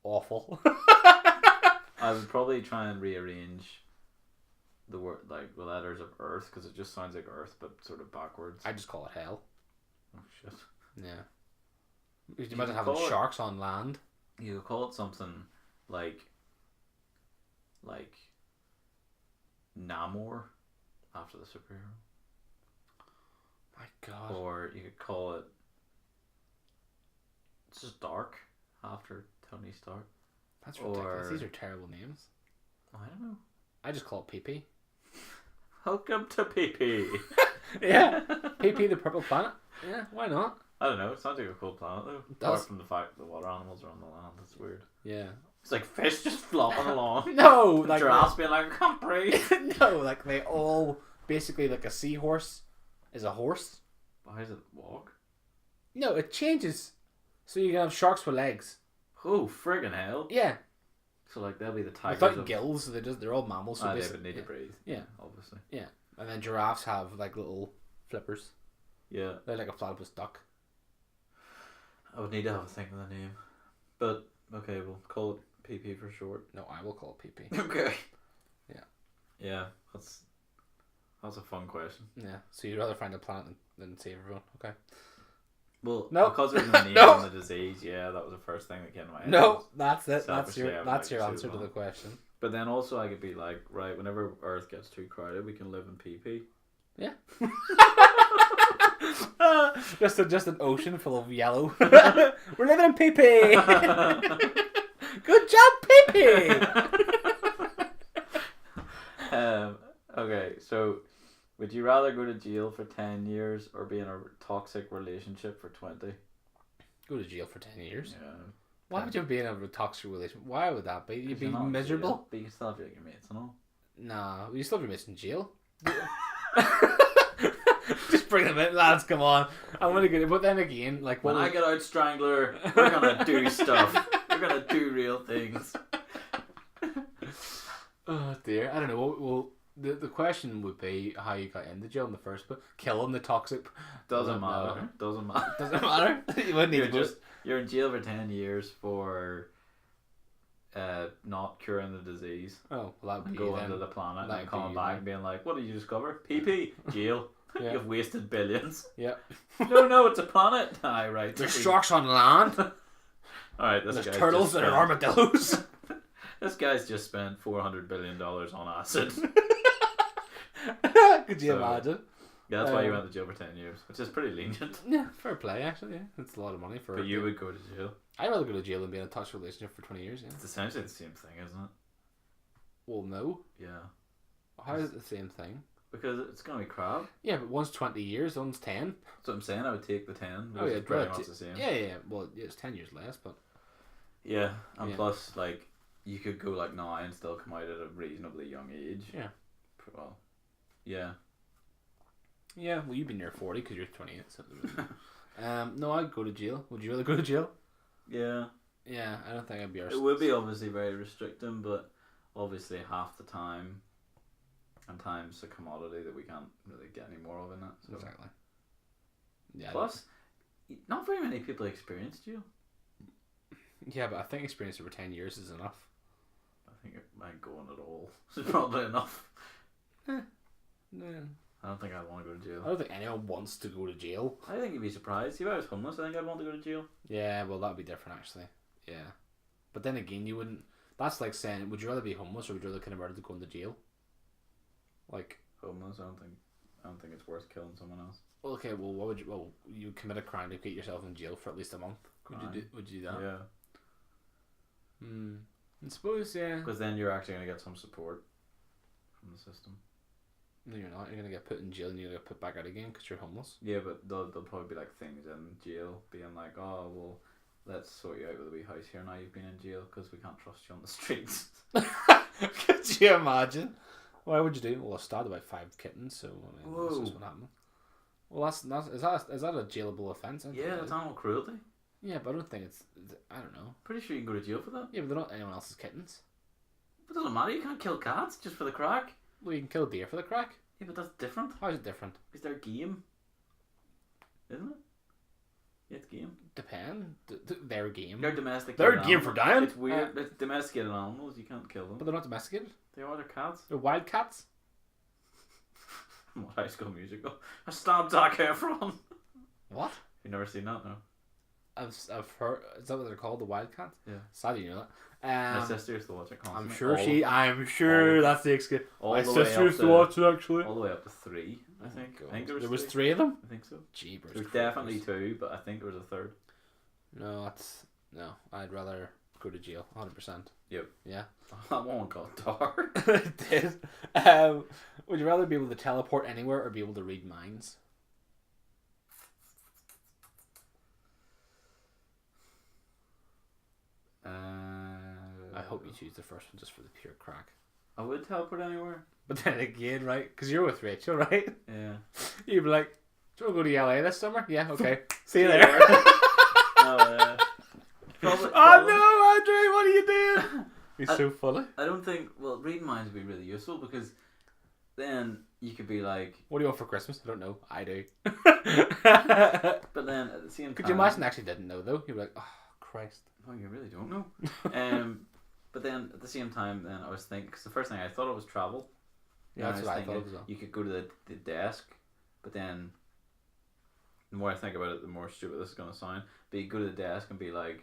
S2: Awful.
S1: I would probably try and rearrange the word, like the letters of Earth, because it just sounds like Earth but sort of backwards.
S2: I just call it hell.
S1: Oh shit.
S2: Yeah. You imagine having sharks on land.
S1: You could call it something like Namor, after the superhero.
S2: My God.
S1: Or you could call it, it's just Dark, after Tony Stark.
S2: That's ridiculous. These are terrible names.
S1: I don't know.
S2: I just call it PP.
S1: Welcome to PP.
S2: Yeah. PP, the purple planet. Yeah, why not?
S1: I don't know. It sounds like a cool planet though. Apart from the fact that the water animals are on the land. That's weird.
S2: Yeah.
S1: It's like fish just flopping along.
S2: No, like
S1: giraffes being like, I can't breathe.
S2: No, like they all basically, like a seahorse is a horse.
S1: How does it walk?
S2: No, it changes. So you can have sharks with legs.
S1: Oh, friggin' hell.
S2: Yeah.
S1: So, like, they'll be the tigers
S2: Without gills, they're all mammals. So
S1: they
S2: basically,
S1: would need to breathe.
S2: Yeah.
S1: Obviously.
S2: Yeah. And then giraffes have, like, little flippers.
S1: Yeah.
S2: They're like a platypus duck.
S1: I would need to have a think of the name. But, okay, we'll call it PP for short.
S2: No, I will call it PP.
S1: Okay.
S2: Yeah.
S1: Yeah, that's a fun question.
S2: Yeah. So you'd rather find a planet than save everyone. Okay.
S1: Well,
S2: no.
S1: Because there's a name on the disease, yeah, that was the first thing that came to my head.
S2: No, that's it.
S1: Selfishly,
S2: That's your answer to the question.
S1: But then also I could be like, right, whenever Earth gets too crowded, we can live in PP.
S2: Yeah. just an ocean full of yellow. We're living in PP. Good job, PP.
S1: Okay, so would you rather go to jail for 10 years or be in a toxic relationship for 20?
S2: Go to jail for 10 years.
S1: Yeah.
S2: Why would you be in a toxic relationship? Why would that be? You'd be miserable.
S1: But you still have your mates and all.
S2: Nah, you still have your mates in jail. Just bring them in, lads. Come on, I'm gonna get it. But then again, like
S1: when I get out Strangler, we're gonna do stuff. We're gonna do real things.
S2: Oh dear, I don't know. Well, the question would be how you got into jail in the first place. Killing the toxic
S1: doesn't matter. Doesn't matter.
S2: Doesn't matter. You wouldn't need to
S1: you're in jail for 10 years for not curing the disease.
S2: Oh, well, that would be
S1: going to the planet and coming back and being like, what did you discover? PP. Jail. Yeah. You've wasted billions.
S2: Yeah.
S1: No, it's a planet. Aye, right.
S2: There's sharks on land.
S1: Alright,
S2: there's turtles and armadillos.
S1: This guy's just spent $400 billion on acid.
S2: Could you imagine?
S1: Yeah, that's why you went to jail for 10 years, which is pretty lenient.
S2: Yeah, fair play, actually. Yeah, it's a lot of money for.
S1: But you would go to jail.
S2: I'd rather go to jail than be in a toxic relationship for 20 years. Yeah.
S1: It's essentially the same thing, isn't it?
S2: Well, no.
S1: Yeah.
S2: How is it the same thing?
S1: Because it's gonna be crap.
S2: Yeah, but one's 20 years, one's 10.
S1: That's what I'm saying. I would take the 10.
S2: Oh yeah,
S1: it's pretty much the same.
S2: Yeah. Well, it's 10 years less, but.
S1: Yeah, and plus, like, you could go like now and still come out at a reasonably young age.
S2: Yeah.
S1: Well, yeah.
S2: Yeah, well, you've been near 40 because you're 28. So no, I'd go to jail. Would you rather go to jail?
S1: Yeah.
S2: Yeah, I don't think I'd be.
S1: It would be obviously very restricting, but obviously half the time, and time's a commodity that we can't really get any more of in that. So.
S2: Exactly. Yeah.
S1: Plus, not very many people experience jail.
S2: Yeah, but I think experience over 10 years is enough.
S1: I think it might go on at all. It's probably enough.
S2: No.
S1: I don't think I'd want to go to jail.
S2: I don't think anyone wants to go to jail.
S1: I think you'd be surprised. If I was homeless, I think I'd want to go to jail.
S2: Yeah, well, that'd be different, actually. Yeah. But then again, you wouldn't... That's like saying, would you rather be homeless or would you rather convert to go into jail? Like...
S1: Homeless, I don't think it's worth killing someone else.
S2: Well, okay, well, what would you... Well, you commit a crime to get yourself in jail for at least a month. Would you do that?
S1: Yeah.
S2: I suppose, yeah.
S1: Because then you're actually going to get some support from the system.
S2: No, you're not. You're going to get put in jail and you're going to get put back out again because you're homeless.
S1: Yeah, but there'll probably be like things in jail being like, oh, well, let's sort you out with a wee house here now you've been in jail because we can't trust you on the streets.
S2: Could you imagine? Why would you do? Well, I started about 5 kittens, so I mean, that's just what happened. Well, is that a jailable offence?
S1: Yeah, that's animal cruelty.
S2: Yeah, but I don't think it's... I don't know.
S1: Pretty sure you can go to jail for that.
S2: Yeah, but they're not anyone else's kittens.
S1: But it doesn't matter, you can't kill cats just for the crack.
S2: Well, you can kill a deer for the crack.
S1: Yeah, but that's different.
S2: How is it different?
S1: Because they're game. Isn't it? Yeah, it's game.
S2: Depend. They're game.
S1: They're domesticated.
S2: They're game for dying.
S1: It's weird. It's domesticated animals. You can't kill them.
S2: But they're not domesticated.
S1: They are. They're cats.
S2: They're wild cats.
S1: What High School Musical? I stabbed Zac Efron.
S2: What?
S1: You've never seen that, no?
S2: I've heard. Is that what they're called? The wild cats?
S1: Yeah.
S2: Sadly, you know that.
S1: My sister used to watch it constantly.
S2: I'm sure that's the excuse. My sister used to watch it actually.
S1: All the way up to 3, I think.
S2: God.
S1: I think
S2: there was 3 of them.
S1: I think so.
S2: Jeepers.
S1: There's definitely 2, but I think there was a 3rd.
S2: No. I'd rather go to jail. 100%.
S1: Yep.
S2: Yeah.
S1: That one got dark.
S2: It did. Would you rather be able to teleport anywhere or be able to read minds? I hope you choose the first one just for the pure crack.
S1: I would teleport anywhere.
S2: But then again, right? Because you're with Rachel, right?
S1: Yeah.
S2: You'd be like, Do you want to go to LA this summer? Yeah, okay. See you there.
S1: No,
S2: Oh no, Andrew, what are you doing? He's so funny.
S1: I don't think. Well, reading minds would be really useful because then you could be like,
S2: what do you want for Christmas? I don't know. I do.
S1: but then at the same time,
S2: could you imagine actually didn't know though? You'd be like, oh Christ.
S1: Oh, you really don't know. But then at the same time, then I was thinking, because the first thing I thought it was travel.
S2: Yeah, that's what I thought as well.
S1: You could go to the desk, but then the more I think about it, the more stupid this is going to sound. But you go to the desk and be like,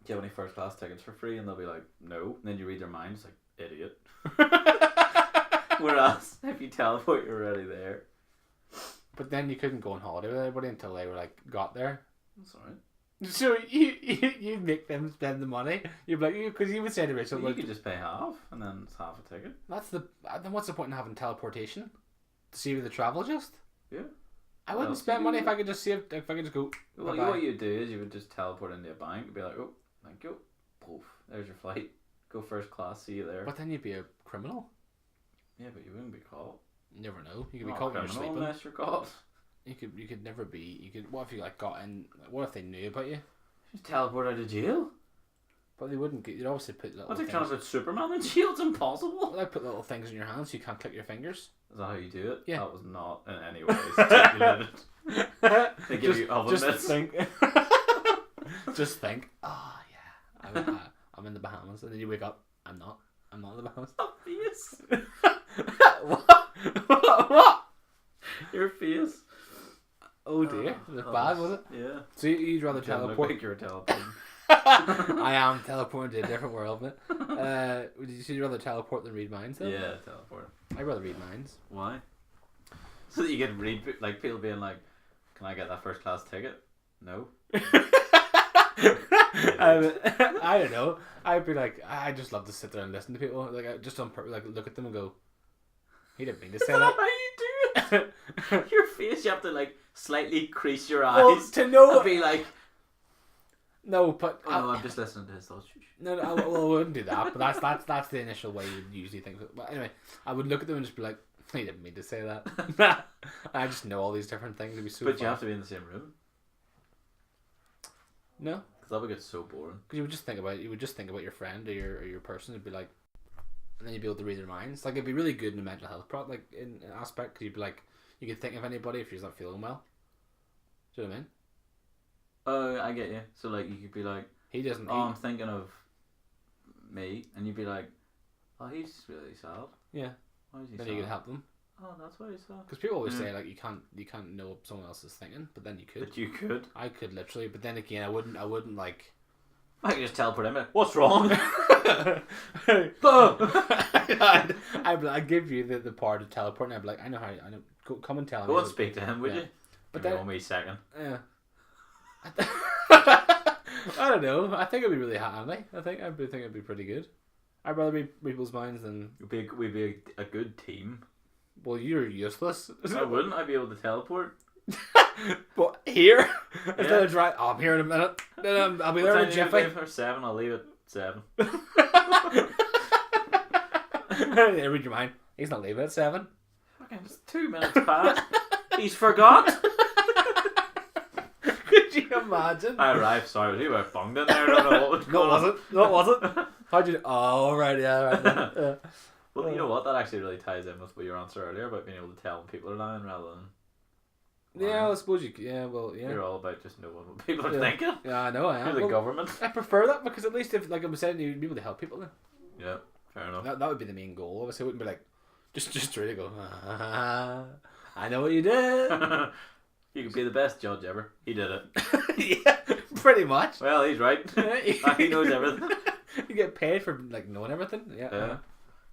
S1: do you have any first class tickets for free? And they'll be like, no. And then you read their minds, like, idiot. Whereas, if you teleport, you're already there.
S2: But then you couldn't go on holiday with everybody until they were like got there.
S1: That's alright.
S2: So you make them spend the money. You're like, because you would say to Rachel,
S1: well, you could just pay half, and then it's half a ticket.
S2: Then what's the point in having teleportation? To see the travel just?
S1: Yeah.
S2: I wouldn't spend money if I could just save. If I could just go.
S1: Well, what you'd do is you would just teleport into a bank and be like, oh, thank you. Poof, there's your flight. Go first class. See you there.
S2: But then you'd be a criminal.
S1: Yeah, but you wouldn't be caught.
S2: You never know. You could be caught when you're sleeping.
S1: Unless you're caught.
S2: You could never be. You could. What if you like got in? What if they knew about you?
S1: Just teleport out of jail.
S2: But they wouldn't. You'd obviously put little.
S1: What's they trying to put Superman in jail? It's impossible.
S2: They put little things in your hands so you can't click your fingers.
S1: Is that how you do it?
S2: Yeah.
S1: That was not in any way stipulated. They give you oven mitts.
S2: Just think. Just think. Oh yeah, I'm in the Bahamas, and then you wake up. I'm not in the Bahamas.
S1: Obvious.
S2: What?
S1: Your face.
S2: Oh dear, was it bad, was it?
S1: Yeah.
S2: So you'd rather teleport?
S1: Like you're teleporting.
S2: I am teleporting to a different world, mate. Would you rather teleport than read minds? Though?
S1: Yeah, teleport.
S2: I'd rather read minds.
S1: Why? So that you can read, like people being like, "Can I get that first class ticket?" No.
S2: I don't know. I'd be like, I just love to sit there and listen to people. Like, I just on purpose, like look at them and go, he didn't mean to say that.
S1: How you do it? Your face, you have to like slightly crease your eyes
S2: well, to know.
S1: And be like,
S2: no, but
S1: no, I'm just listening to his thoughts.
S2: No, I wouldn't do that. But that's the initial way you usually think. But anyway, I would look at them and just be like, he didn't mean to say that. I just know all these different things. It'd be so.
S1: But
S2: fun.
S1: you have to be in the same room.
S2: No,
S1: because that would get so boring. Because
S2: you would just think about your friend or your person. It'd be like, and then you'd be able to read their minds. Like it'd be really good in a mental health like in an aspect because you'd be like, you could think of anybody if you're not feeling well. Do you know what I mean?
S1: Oh, I get you. So like you could be like,
S2: he doesn't.
S1: Oh, I'm thinking of me, and you'd be like, oh, he's really sad.
S2: Yeah.
S1: Why is he
S2: then
S1: sad?
S2: you could help them.
S1: Oh, that's why he's sad.
S2: Because people always say like you can't know what someone else is thinking, but then you could.
S1: But you could.
S2: I could literally, but then again, I wouldn't like.
S1: I could just teleport him. What's wrong?
S2: I'd give you the power to teleport, and I'd be like, I know. Go, come and tell me.
S1: Go and speak to him, would you?
S2: But
S1: give me 1 wee second.
S2: Yeah. I don't know. I think it'd be really handy. I think it'd be pretty good. I'd rather read people's minds than.
S1: We'd be a good team.
S2: Well, you're useless.
S1: I wouldn't. I'd be able to teleport.
S2: But here, instead of trying, I'm here in a minute. Then I'll be there in a jiffy.
S1: For 7, I'll leave at 7.
S2: Read your mind. He's not leaving at 7.
S1: Okay, it's 2 minutes past. He's forgot.
S2: Could you imagine?
S1: I arrived. Sorry, was he about bunged in there? I don't know what was going on.
S2: No, it wasn't. How'd you? Oh, right, yeah, right. Yeah.
S1: Well, you know what? That actually really ties in with your answer earlier about being able to tell when people are lying rather than.
S2: Yeah, I suppose you. Yeah, well, yeah.
S1: You're all about just knowing what people are thinking.
S2: Yeah, I know. I am.
S1: You're the government.
S2: I prefer that because at least if, like I was saying, you'd be able to help people then.
S1: Yeah, fair enough.
S2: That would be the main goal. Obviously, I wouldn't be like, just really go. I know what you did.
S1: You could be the best judge ever. He did it.
S2: Yeah, pretty much.
S1: Well, he's right. He knows everything.
S2: You get paid for like knowing everything. Yeah.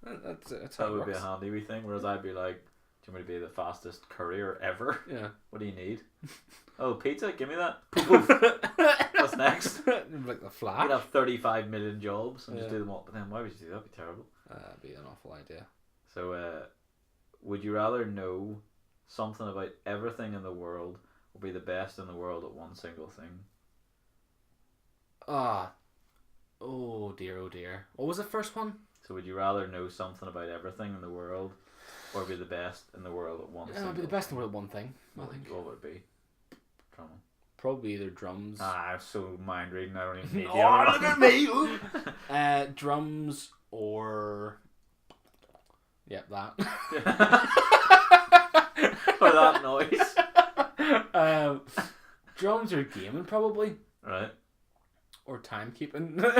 S2: That's how
S1: that
S2: it
S1: would be
S2: works.
S1: a handy wee thing. Whereas I'd be like, do you want me to be the fastest courier ever?
S2: Yeah.
S1: What do you need? Oh, pizza. Give me that. What's next?
S2: Like the Flash.
S1: You'd have 35 million jobs and just do them all. But then why would you do that? That'd be terrible.
S2: That'd be an awful idea.
S1: So, would you rather know something about everything in the world or be the best in the world at one single thing?
S2: Oh dear, oh dear. What was the first one?
S1: So would you rather know something about everything in the world Or be the best in the world at one thing?
S2: Be the best in the world at one thing, I think.
S1: What would it be? Drumming.
S2: Probably either drums.
S1: I'm so mind reading, I don't even need the
S2: Oh,
S1: other
S2: look
S1: one.
S2: at me! Drums or... Yep, that.
S1: Or that noise.
S2: Drums or gaming, probably.
S1: Right.
S2: Or timekeeping. No,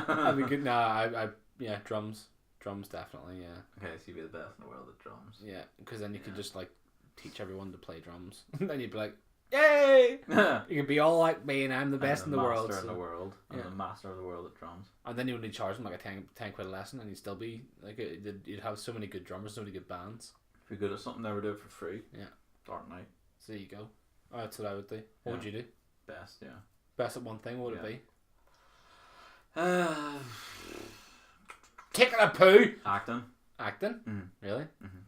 S2: that'd be good. Yeah, drums. Drums, definitely, yeah.
S1: Okay, so you'd be the best in the world at drums.
S2: Yeah, because then you could just, like, teach everyone to play drums. Then you'd be like, yay! You could be all like me and I'm the best in the world.
S1: Master in the world. I'm the master of the world at drums.
S2: And then you would only charge them like a 10 quid a lesson and you'd still be, like, you'd have so many good drummers, so many good bands.
S1: If you're good at something, never do it for free.
S2: Yeah.
S1: Dark night.
S2: So there you go. Oh, that's what I would do. What would you do?
S1: Best, yeah.
S2: Best at one thing, what would it be? Taking a poo!
S1: Acting.
S2: Acting?
S1: Mm-hmm.
S2: Really?
S1: Mm-hmm.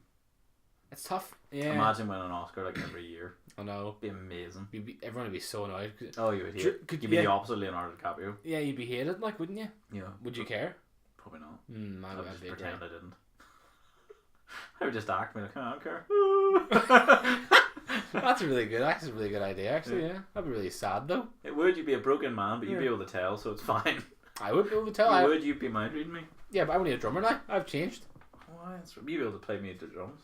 S2: It's tough. Yeah.
S1: Imagine winning an Oscar like every year.
S2: I know.
S1: It'd be amazing.
S2: Everyone would be so annoyed.
S1: Oh, you would hate. You'd be the opposite of Leonardo DiCaprio.
S2: Yeah, you'd be hated, like, wouldn't you?
S1: Yeah.
S2: Would you care?
S1: Probably not.
S2: I
S1: would
S2: would
S1: just pretend I didn't. I would just act, be like, I don't care.
S2: That's a really good idea, actually, yeah. That'd be really sad, though.
S1: It would. You'd be a broken man, but you'd be able to tell, so it's fine.
S2: I would be able to tell.
S1: You'd be mind reading me.
S2: Yeah, but I'm only a drummer now. I've changed.
S1: Why? You'd be able to play me the drums.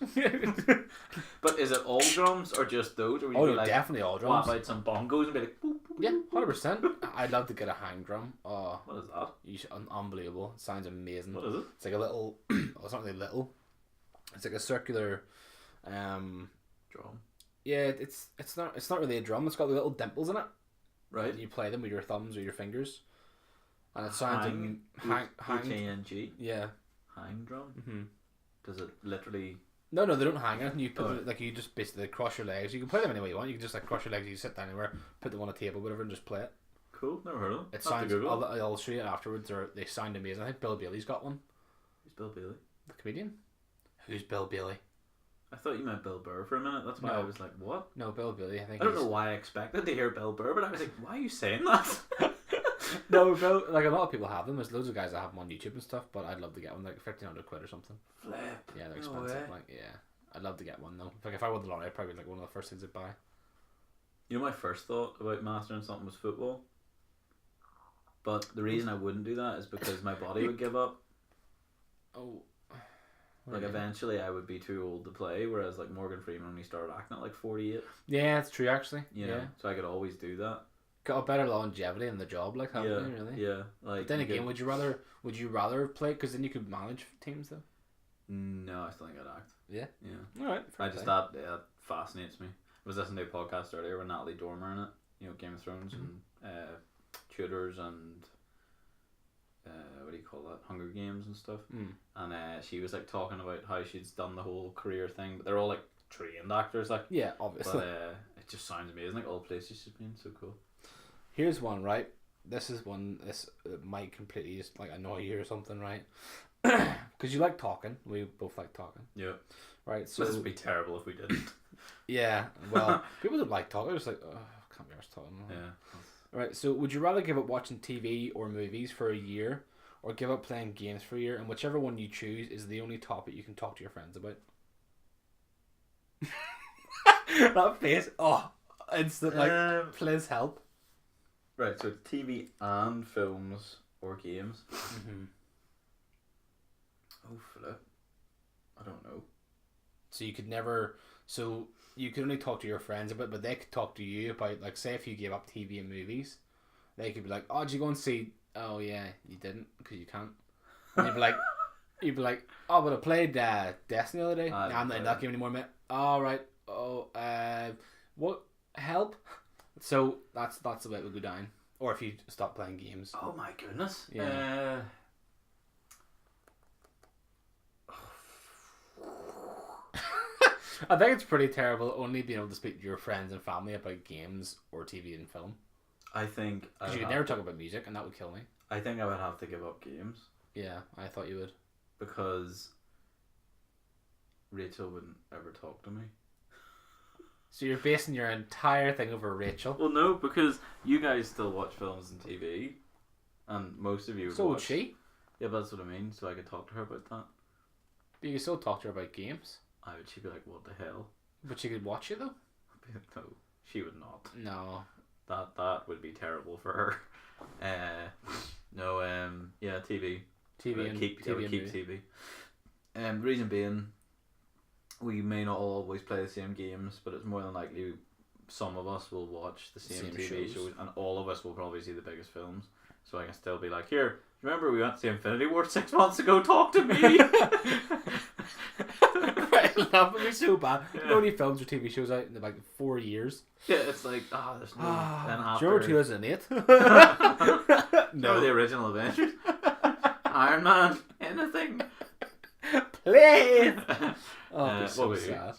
S1: But is it all drums or just those? Or would you be like,
S2: definitely all drums.
S1: Whap out some bongos and be like, boop, boop,
S2: yeah, 100%. I'd love to get a hang drum. Oh,
S1: what is that?
S2: Unbelievable. It sounds amazing.
S1: What is it?
S2: It's like a little. It's not really little. It's like a circular.
S1: Drum.
S2: Yeah, it's not really a drum. It's got the little dimples in it.
S1: Right.
S2: And you play them with your thumbs or your fingers, and it sounds
S1: hang. H-A-N-G.
S2: Yeah.
S1: Hang drum.
S2: Mm-hmm.
S1: Does it literally?
S2: No, they don't hang anything. You put like you just basically cross your legs. You can play them any way you want. You can just like cross your legs. You sit down anywhere, put them on a table, whatever, and just play it.
S1: Cool. Never heard of them.
S2: It sounds. I'll show you it afterwards. They sound amazing. I think Bill Bailey's got one.
S1: Who's Bill Bailey?
S2: The comedian. Who's Bill Bailey?
S1: I thought you meant Bill Burr for a minute. That's why I was like, what?
S2: No, Bill Bailey. I
S1: don't know why I expected to hear Bill Burr, but I was like, why are you saying that?
S2: No, Bill. Like a lot of people have them. There's loads of guys that have them on YouTube and stuff. But I'd love to get one, like 1,500 quid or something.
S1: Flip.
S2: Yeah, they're expensive. Like, yeah, I'd love to get one though. Like if I won the lottery, I'd probably be like one of the first things I'd buy.
S1: You know, my first thought about mastering something was football. But the reason I wouldn't do that is because my body would give up.
S2: Oh.
S1: Like eventually I would be too old to play, whereas like Morgan Freeman only started acting at like 48.
S2: Yeah, it's true actually.
S1: You know, so I could always do that.
S2: Got a better longevity in the job, like haven't you, really?
S1: Yeah, like.
S2: But then again, would you rather play? Because then you could manage teams though.
S1: No, I still think I'd act.
S2: Yeah.
S1: Yeah.
S2: All right.
S1: That fascinates me. I was listening to a podcast earlier with Natalie Dormer in it. You know, Game of Thrones and Tudors and. What do you call that? Hunger Games and stuff. And she was like talking about how she's done the whole career thing, but they're all like trained actors, like.
S2: Yeah, obviously.
S1: But it just sounds amazing, like all the places she's been. So cool.
S2: Here's one, right? This is one. This might completely just like annoy you or something, right? Because you like talking. We both like talking.
S1: Yeah.
S2: Right. So
S1: this would be terrible if we didn't.
S2: Yeah. Well, people don't like talking. They're just like, oh, can't be arsed talking.
S1: Yeah.
S2: Right. So, would you rather give up watching TV or movies for a year, or give up playing games for a year? And whichever one you choose is the only topic you can talk to your friends about. That face. Oh, instant like. Please help.
S1: Right, so it's TV and films or games.
S2: Mm-hmm.
S1: Oh, flip. I don't know.
S2: So you could never. So you could only talk to your friends about, but they could talk to you about, like, say if you gave up TV and movies, they could be like, "Oh, did you go and see?" "Oh yeah, you didn't because you can't." And you'd be like, "Oh, but I played Destiny the other day. Nah, I'm not in that game anymore, mate." "All right. Oh, what help?" So that's the way it would go down. Or if you stop playing games.
S1: Oh my goodness.
S2: Yeah. I think it's pretty terrible only being able to speak to your friends and family about games or TV and film.
S1: I think
S2: because you could never talk about music, and that would kill me.
S1: I think I would have to give up games.
S2: Yeah, I thought you would.
S1: Because Rachel wouldn't ever talk to me.
S2: So you're basing your entire thing over Rachel?
S1: Well, no, because you guys still watch films and TV, and most of you would
S2: So would she?
S1: Yeah, but that's what I mean, so I could talk to her about that.
S2: But you can still talk to her about games.
S1: She'd be like, what the hell?
S2: But she could watch it though.
S1: No, she would not.
S2: No.
S1: That would be terrible for her. No. Yeah, TV.
S2: TV and
S1: keep
S2: TV and
S1: TV. Reason being, we may not always play the same games, but it's more than likely some of us will watch the same TV shows, and all of us will probably see the biggest films. So I can still be like, here, remember we went to the Infinity War 6 months ago? Talk to me.
S2: That would be so bad. Yeah. The only films or TV shows out in like 4 years.
S1: Yeah, it's like, there's no. Then after.
S2: Do you remember 2008?
S1: No, the original Avengers. Iron Man. Anything.
S2: Please. Oh, it's so
S1: sad.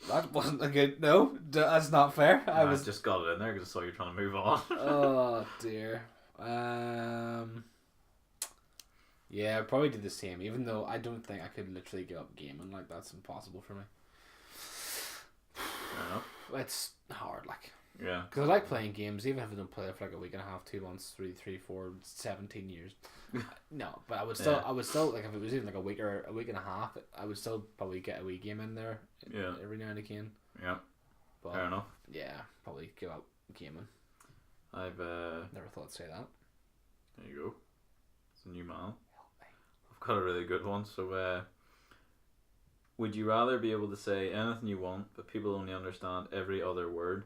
S2: That wasn't a good. No, that's not fair.
S1: I just got it in there because I saw you trying to move on.
S2: Oh dear. Yeah, I'd probably do the same. Even though I don't think I could literally give up gaming. Like that's impossible for me.
S1: Fair enough.
S2: It's hard, like.
S1: Yeah.
S2: Because I like playing games, even if I don't play it for like a week and a half, 2 months, 3, 4, 17 years. No, but I would still, like if it was even like a week or a week and a half, I would still probably get a wee game in there.
S1: Yeah.
S2: Every now and again.
S1: Yeah. But fair enough.
S2: Yeah, probably give up gaming.
S1: I've
S2: never thought to say that.
S1: There you go. It's a new man. I've got a really good one. So, would you rather be able to say anything you want, but people only understand every other word,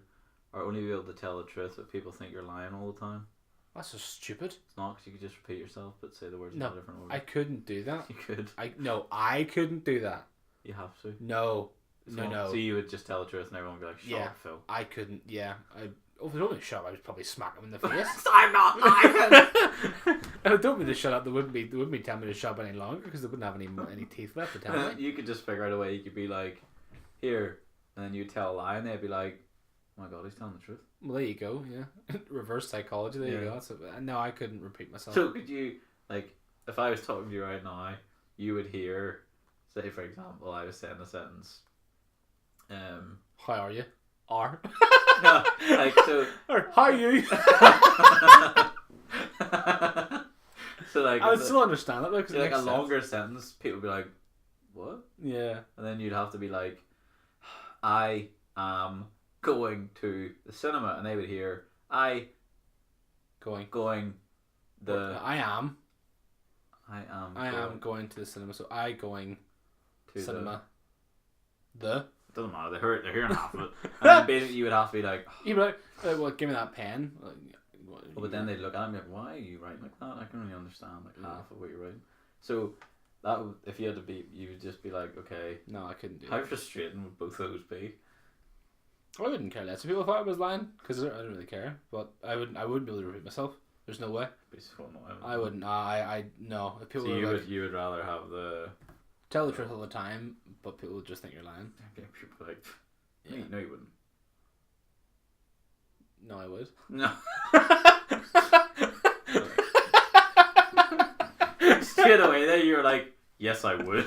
S1: or only be able to tell the truth, but people think you're lying all the time?
S2: That's so stupid.
S1: It's not, because you could just repeat yourself, but say the words in a different order.
S2: I couldn't do that.
S1: You could.
S2: I couldn't do that.
S1: You have to.
S2: No.
S1: So you would just tell the truth and everyone would be like, shut up, Phil.
S2: I couldn't, yeah. If it was only shut up, I would probably smack him in the face.
S1: I'm not lying!
S2: I don't mean to shut up. They wouldn't be telling me to shut up any longer because they wouldn't have any teeth left to tell me.
S1: You could just figure out a way. You could be like, here, and then you tell a lie and they'd be like, oh my god, he's telling the truth.
S2: Well, there you go, yeah. Reverse psychology, there you go. That's no, I couldn't repeat myself.
S1: So could you, like, if I was talking to you right now, you would hear, say for example, I was saying a sentence.
S2: How are you? Are.
S1: No, like, so.
S2: Or, how are you?
S1: So, like.
S2: I would still understand it, though, because
S1: like a longer sentence, people would be like, what?
S2: Yeah.
S1: And then you'd have to be like, I am going to the cinema, and they would hear, I am going to the cinema, so I going to cinema. It doesn't matter, they're hearing half of it. And then basically you would have to be like,
S2: you'd be like, well, give me that pen. Like,
S1: but then they'd look at me like, why are you writing like that? I can only understand like half of what you're writing. So that would, if you had to be, you would just be like, okay.
S2: No, I couldn't do it.
S1: How frustrating would both those be?
S2: I wouldn't care less if people thought I was lying, because I don't really care. But I wouldn't be able to repeat myself. There's no way. I wouldn't. No. If people
S1: so you would rather have the
S2: tell the truth all the time, but people would just think you're lying.
S1: People like, no, you wouldn't.
S2: No, I would.
S1: No. Straight away there you were like, yes I would.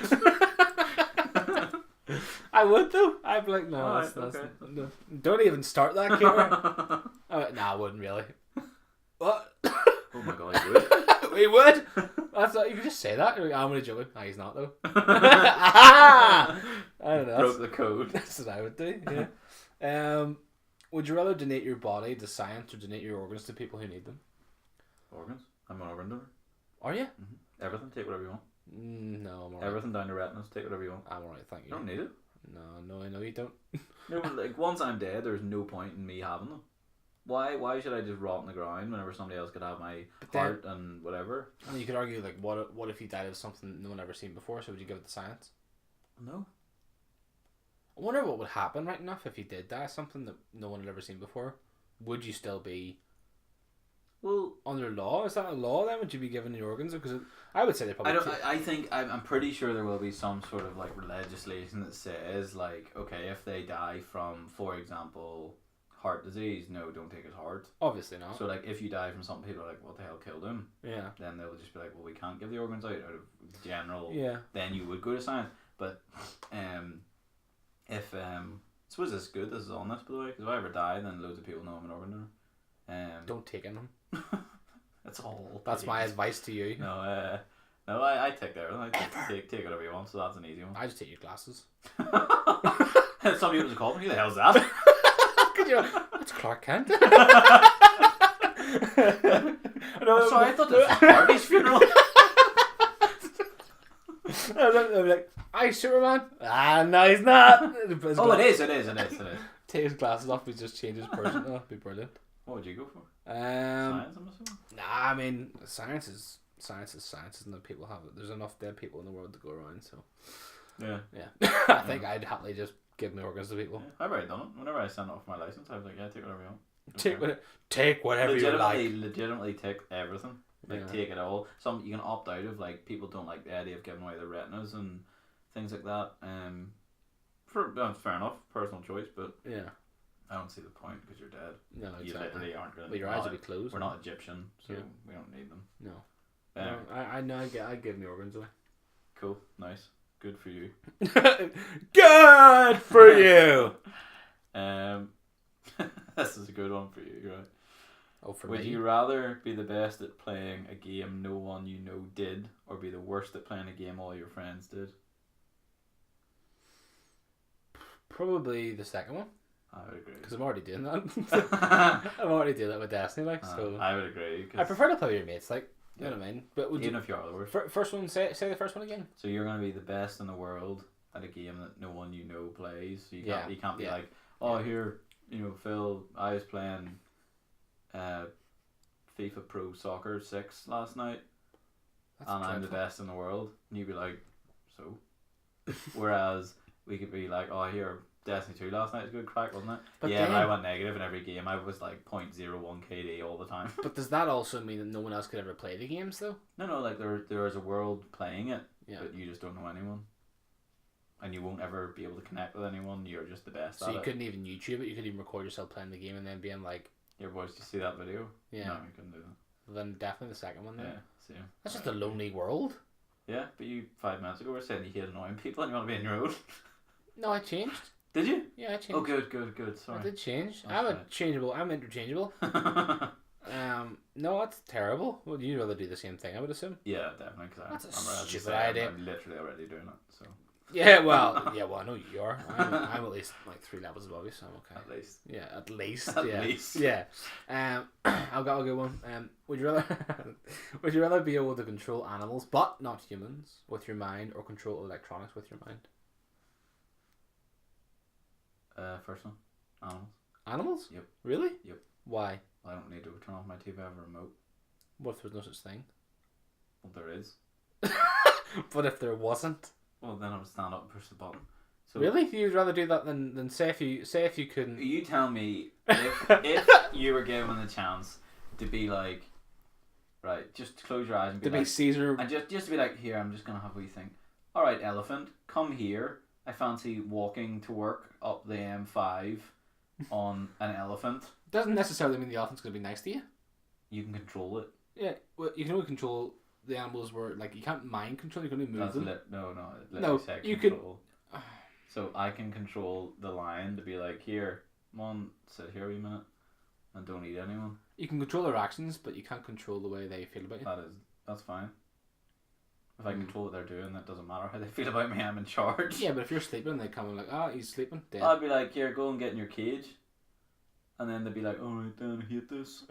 S2: I would though. I'd be like, no, that's no. Don't even start that, Kira. I wouldn't really. What?
S1: Oh my god, you would.
S2: We would. That's not, you could just say that. Like, I'm only joking. No, he's not though. I don't know.
S1: Broke the code.
S2: That's what I would do. Yeah. Would you rather donate your body to science or donate your organs to people who need them?
S1: Organs? I'm an organ donor.
S2: Are you?
S1: Mm-hmm. Everything. Take whatever you want.
S2: No, I'm alright.
S1: Everything down to retinas. Take whatever you want.
S2: I'm alright, thank you.
S1: You don't need it.
S2: No, I know you don't.
S1: No, like once I'm dead, there's no point in me having them. Why should I just rot in the ground whenever somebody else could have my heart and whatever?
S2: I mean, you could argue like, what if you died of something no one ever seen before? So would you give it to science?
S1: No.
S2: I wonder what would happen, right enough, if you did die of something that no one had ever seen before. Would you still be? Well, under law, is that a law then? Would you be given your organs? Because I would say they probably.
S1: I think I'm pretty sure there will be some sort of like legislation that says like, okay, if they die from, for example, heart disease, no, don't take his heart.
S2: Obviously not.
S1: So like, if you die from something, people are like, what the hell killed him?
S2: Yeah.
S1: Then they'll just be like, well, we can't give the organs out of general.
S2: Yeah.
S1: Then you would go to science, but if I suppose this is good. This is on this, by the way, because if I ever die, then loads of people know I'm an organ donor.
S2: Don't take in them.
S1: That's all.
S2: That's my advice to you.
S1: No, No, I take everything. I take whatever you want, so that's an easy one.
S2: I just take your glasses.
S1: Some people just call me, who the hell's that?
S2: That's Clark Kent.
S1: No, sorry, I thought this was Barbie's funeral.
S2: I'm like, "Hi, Superman." Ah, no, he's not.
S1: Oh, it is.
S2: Take his glasses off, he just changes person. That'd be brilliant.
S1: What would you go for?
S2: Science,
S1: I'm assuming?
S2: Nah, I mean, science is science, and that people have it. There's enough dead people in the world to go around, so
S1: Yeah.
S2: I think I'd happily just give my organs to people.
S1: Yeah, I've already done it. Whenever I sent off my license, I was like, yeah, take whatever you want.
S2: Take whatever you like.
S1: Legitimately take everything. Like, take it all. Some you can opt out of. Like, people don't like the idea of giving away their retinas and things like that. Fair enough, personal choice, but
S2: yeah,
S1: I don't see the point because you're dead.
S2: No, exactly.
S1: You literally aren't going to.
S2: Well, your eyes will be closed.
S1: We're not Egyptian, so we don't need them.
S2: No. I know. I give my organs away.
S1: Cool. Nice. Good for you.
S2: Good for you.
S1: This is a good one for you, right?
S2: Oh, for
S1: Would
S2: me?
S1: you rather be the best at playing a game no one you know did, or be the worst at playing a game all your friends did?
S2: Probably the second one.
S1: I would agree.
S2: Because I'm already doing that. I'm already doing that with Destiny, like, so.
S1: I would agree.
S2: I prefer to play with your mates, like, you know what I mean? But would
S1: even if you are the worst.
S2: First one, say the first one again.
S1: So you're going to be the best in the world at a game that no one you know plays. So you can't be like, oh, here, Phil, I was playing FIFA Pro Soccer 6 last night, and I'm the best in the world. And you'd be like, so? Whereas we could be like, oh, here, Destiny 2 last night was good crack, wasn't it? But I went negative in every game. I was like 0.01 KD all the time.
S2: But does that also mean that no one else could ever play the games, though?
S1: No, like there is a world playing it, but you just don't know anyone. And you won't ever be able to connect with anyone. You're just the best at it.
S2: So you couldn't even YouTube it? You couldn't even record yourself playing the game and then being like...
S1: Your boys, did you see that video?
S2: Yeah.
S1: No, you couldn't do that.
S2: Then definitely the second one then.
S1: Yeah, same.
S2: That's just a lonely world.
S1: Yeah, but you 5 minutes ago were saying you hate annoying people and you want to be on your own.
S2: No, I changed.
S1: Did you?
S2: Yeah, I changed.
S1: Oh, good. Sorry.
S2: I did change.
S1: That's
S2: I'm interchangeable. No, that's terrible. Would you rather do the same thing, I would assume?
S1: Yeah, definitely. Because
S2: That's a stupid idea.
S1: I'm literally already doing it, so...
S2: Yeah, well, I know you are. I'm at least like 3 levels above you, so I'm okay.
S1: At least.
S2: Yeah, at least.
S1: At least.
S2: Yeah. I've got a good one. Would you rather be able to control animals, but not humans, with your mind, or control electronics with your mind?
S1: First one. Animals.
S2: Animals?
S1: Yep.
S2: Really?
S1: Yep.
S2: Why?
S1: I don't need to turn off my TV. I have a remote.
S2: What if there's no such thing?
S1: Well, there is.
S2: But if there wasn't?
S1: Well, then I would stand up and push the button. So
S2: really? You'd rather do that than say if you couldn't...
S1: You tell me if you were given the chance to be like, right, just close your eyes and be
S2: to be Caesar,
S1: and just to be like, here, I'm just gonna have a wee thing. All right, elephant, come here. I fancy walking to work up the M5 on an elephant.
S2: Doesn't necessarily mean the elephant's gonna be nice to you.
S1: You can control it.
S2: Yeah, well, you can only control the animals where, like, you can't mind control. You can only move them.
S1: No, you control. So I can control the lion to be like, here, come on, sit here a wee minute, and don't eat anyone.
S2: You can control their actions, but you can't control the way they feel about you.
S1: That's fine. If I control what they're doing, that doesn't matter how they feel about me. I'm in charge.
S2: Yeah, but if you're sleeping, they come and like, he's sleeping. Dead.
S1: I'd be like, here, go and get in your cage, and then they'd be like, all right, Dan, I hate this.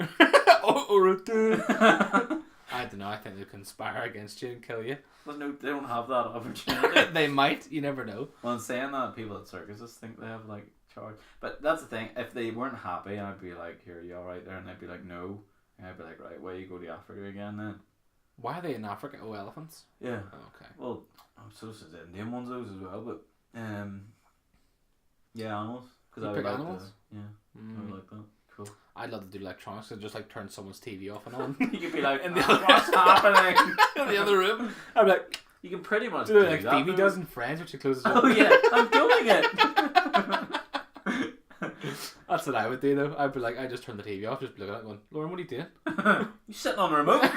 S2: All right, Dan. I don't know. I think they conspire against you and kill you.
S1: Well, no, they don't have that opportunity.
S2: They might. You never know.
S1: Well, in saying that, people at circuses think they have like charge. But that's the thing. If they weren't happy, I'd be like, "Here, you all right there?" And they'd be like, "No." And I'd be like, "Right, where you go to Africa again then?"
S2: Why are they in Africa? Oh, elephants.
S1: Yeah.
S2: Oh, okay.
S1: Well, so is the Indian ones those as well, but yeah, animals.
S2: Because I would like animals.
S1: I would like that. Cool.
S2: I'd love to do electronics and just like turn someone's TV off and on.
S1: You could be like, in the other what's happening
S2: in the other room? I'm like,
S1: you can pretty much
S2: do like that. Phoebe does in Friends, which she closes.
S1: Oh yeah, I'm doing it.
S2: That's what I would do though. I'd be like, I just turn the TV off, just be looking at it, going, Lauren, what are you doing?
S1: You sitting on the remote?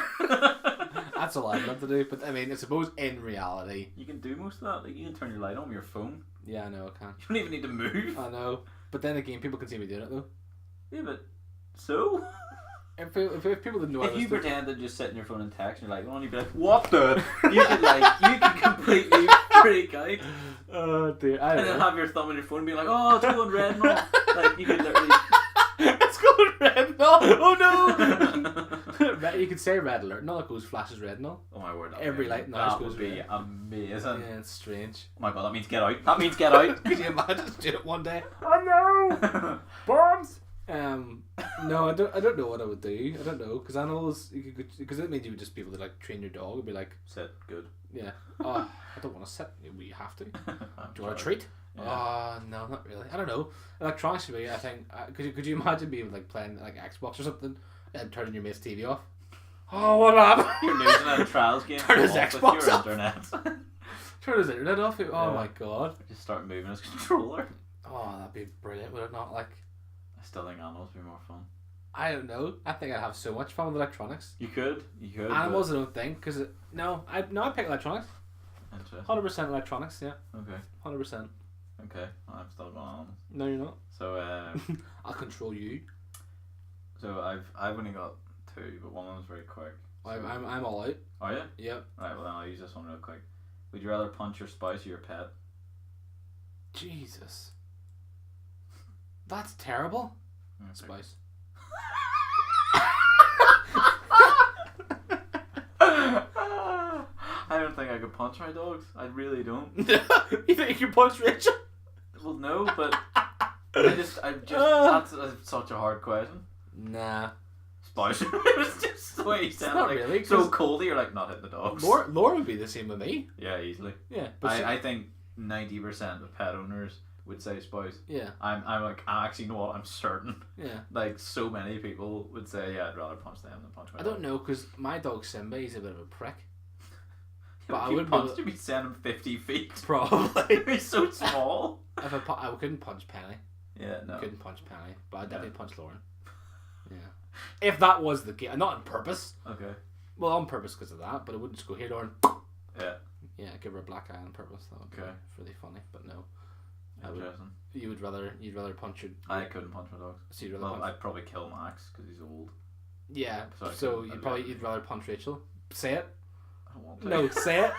S2: That's all I'd love to do. But I mean, I suppose in reality,
S1: you can do most of that. Like you can turn your light on with your phone.
S2: Yeah, I know I can.
S1: You don't even need to move.
S2: I know, but then again, people can see me doing it though.
S1: Yeah, but so
S2: If people didn't know
S1: if you pretend to just sit in your phone and text, and you're like, you'd be like, what the? You could completely freak out.
S2: Oh dear! And
S1: then have your thumb on your phone and be like, oh, it's going red and all. Like you could literally.
S2: It's going red and all. Oh no! You could say red alert. No, it goes flashes red and all.
S1: Oh my word!
S2: Every light noise goes
S1: red.
S2: Red.
S1: That would be amazing.
S2: Yeah, it's strange.
S1: Oh my god, that means get out. That means get out.
S2: Could you imagine doing it one day? Oh no! Bombs. No, I don't know what I would do. I don't know because animals, because it means you would just be able to like train your dog and be like,
S1: sit good.
S2: Yeah. Oh, I don't want to sit. We have to. Do you want a treat? Yeah. No, not really. I don't know. Electronics should be. I think. Could you imagine being like playing like Xbox or something and turning your mate's TV off? Oh, what happened?
S1: You're losing a trials game.
S2: Turn his Xbox
S1: with your
S2: off.
S1: Internet.
S2: Turn his internet off. Oh my god.
S1: Just start moving his controller.
S2: Oh, that'd be brilliant. Would it not? Like.
S1: I still think animals would be more fun.
S2: I don't know. I think I'd have so much fun with electronics.
S1: You could.
S2: Animals, I don't think, because I'd pick electronics.
S1: Interesting.
S2: 100% electronics. Yeah.
S1: Okay.
S2: 100%.
S1: Okay. I'm still going on.
S2: No, you're not.
S1: So
S2: I'll control you.
S1: So I've only got 2, but one of them's very quick. So
S2: I'm all out.
S1: Are you?
S2: Yep.
S1: Alright, well then I'll use this one real quick. Would you rather punch your spouse or your pet?
S2: Jesus. That's terrible.
S1: Spice. I don't think I could punch my dogs. I really don't.
S2: You think you can punch Rachel?
S1: Well, no, but that's such a hard question.
S2: Nah.
S1: Spouse. It was just the way you said it.
S2: Not
S1: like,
S2: really.
S1: So cold, you're like, not hitting the dogs.
S2: Laura would be the same with me.
S1: Yeah, easily.
S2: Yeah,
S1: but I think 90% of pet owners would say spouse.
S2: Yeah.
S1: I'm like, I actually know what, I'm certain.
S2: Yeah. Like,
S1: so many people would say, yeah, I'd rather punch them than punch my dog.
S2: I don't know, because my dog Simba, he's a bit of a prick.
S1: But I would punch him, he'd send him 50 feet.
S2: Probably.
S1: He's so small.
S2: I couldn't punch Penny.
S1: Yeah, no.
S2: I couldn't punch Penny, but I'd definitely punch Lauren. Yeah. If that was the case, not on purpose.
S1: Okay.
S2: Well, on purpose because of that, but I wouldn't just go here, Lauren.
S1: Yeah.
S2: Yeah, give her a black eye on purpose. That would be really funny, but no.
S1: Interesting.
S2: You'd rather punch your...
S1: I couldn't punch my dogs.
S2: So you'd rather punch...
S1: I'd probably kill Max because he's old.
S2: Yeah. So you'd rather punch Rachel. Say it.
S1: I don't want to.
S2: No, say it.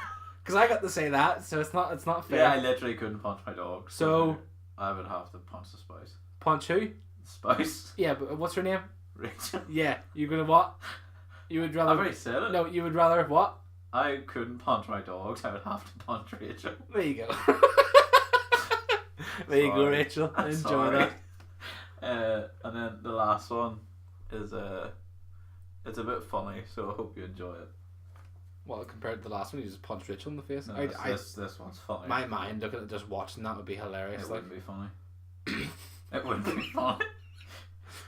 S2: Because I got to say that, so it's not fair.
S1: Yeah, I literally couldn't punch my dog.
S2: So
S1: I would have to punch the spouse.
S2: Punch who?
S1: The spouse.
S2: Yeah, but what's her name?
S1: Rachel.
S2: Yeah, you're gonna what? You would rather...
S1: I've already said it.
S2: No, you would rather what?
S1: I couldn't punch my dogs. I would have to punch Rachel.
S2: There you go. There you go, Rachel. Enjoy that.
S1: And then the last one is it's a bit funny, so I hope you enjoy it.
S2: Well, compared to the last one, you just punched Rachel in the face.
S1: No, this one's funny.
S2: My mind looking at just watching that would be hilarious.
S1: It wouldn't be funny. It wouldn't be funny.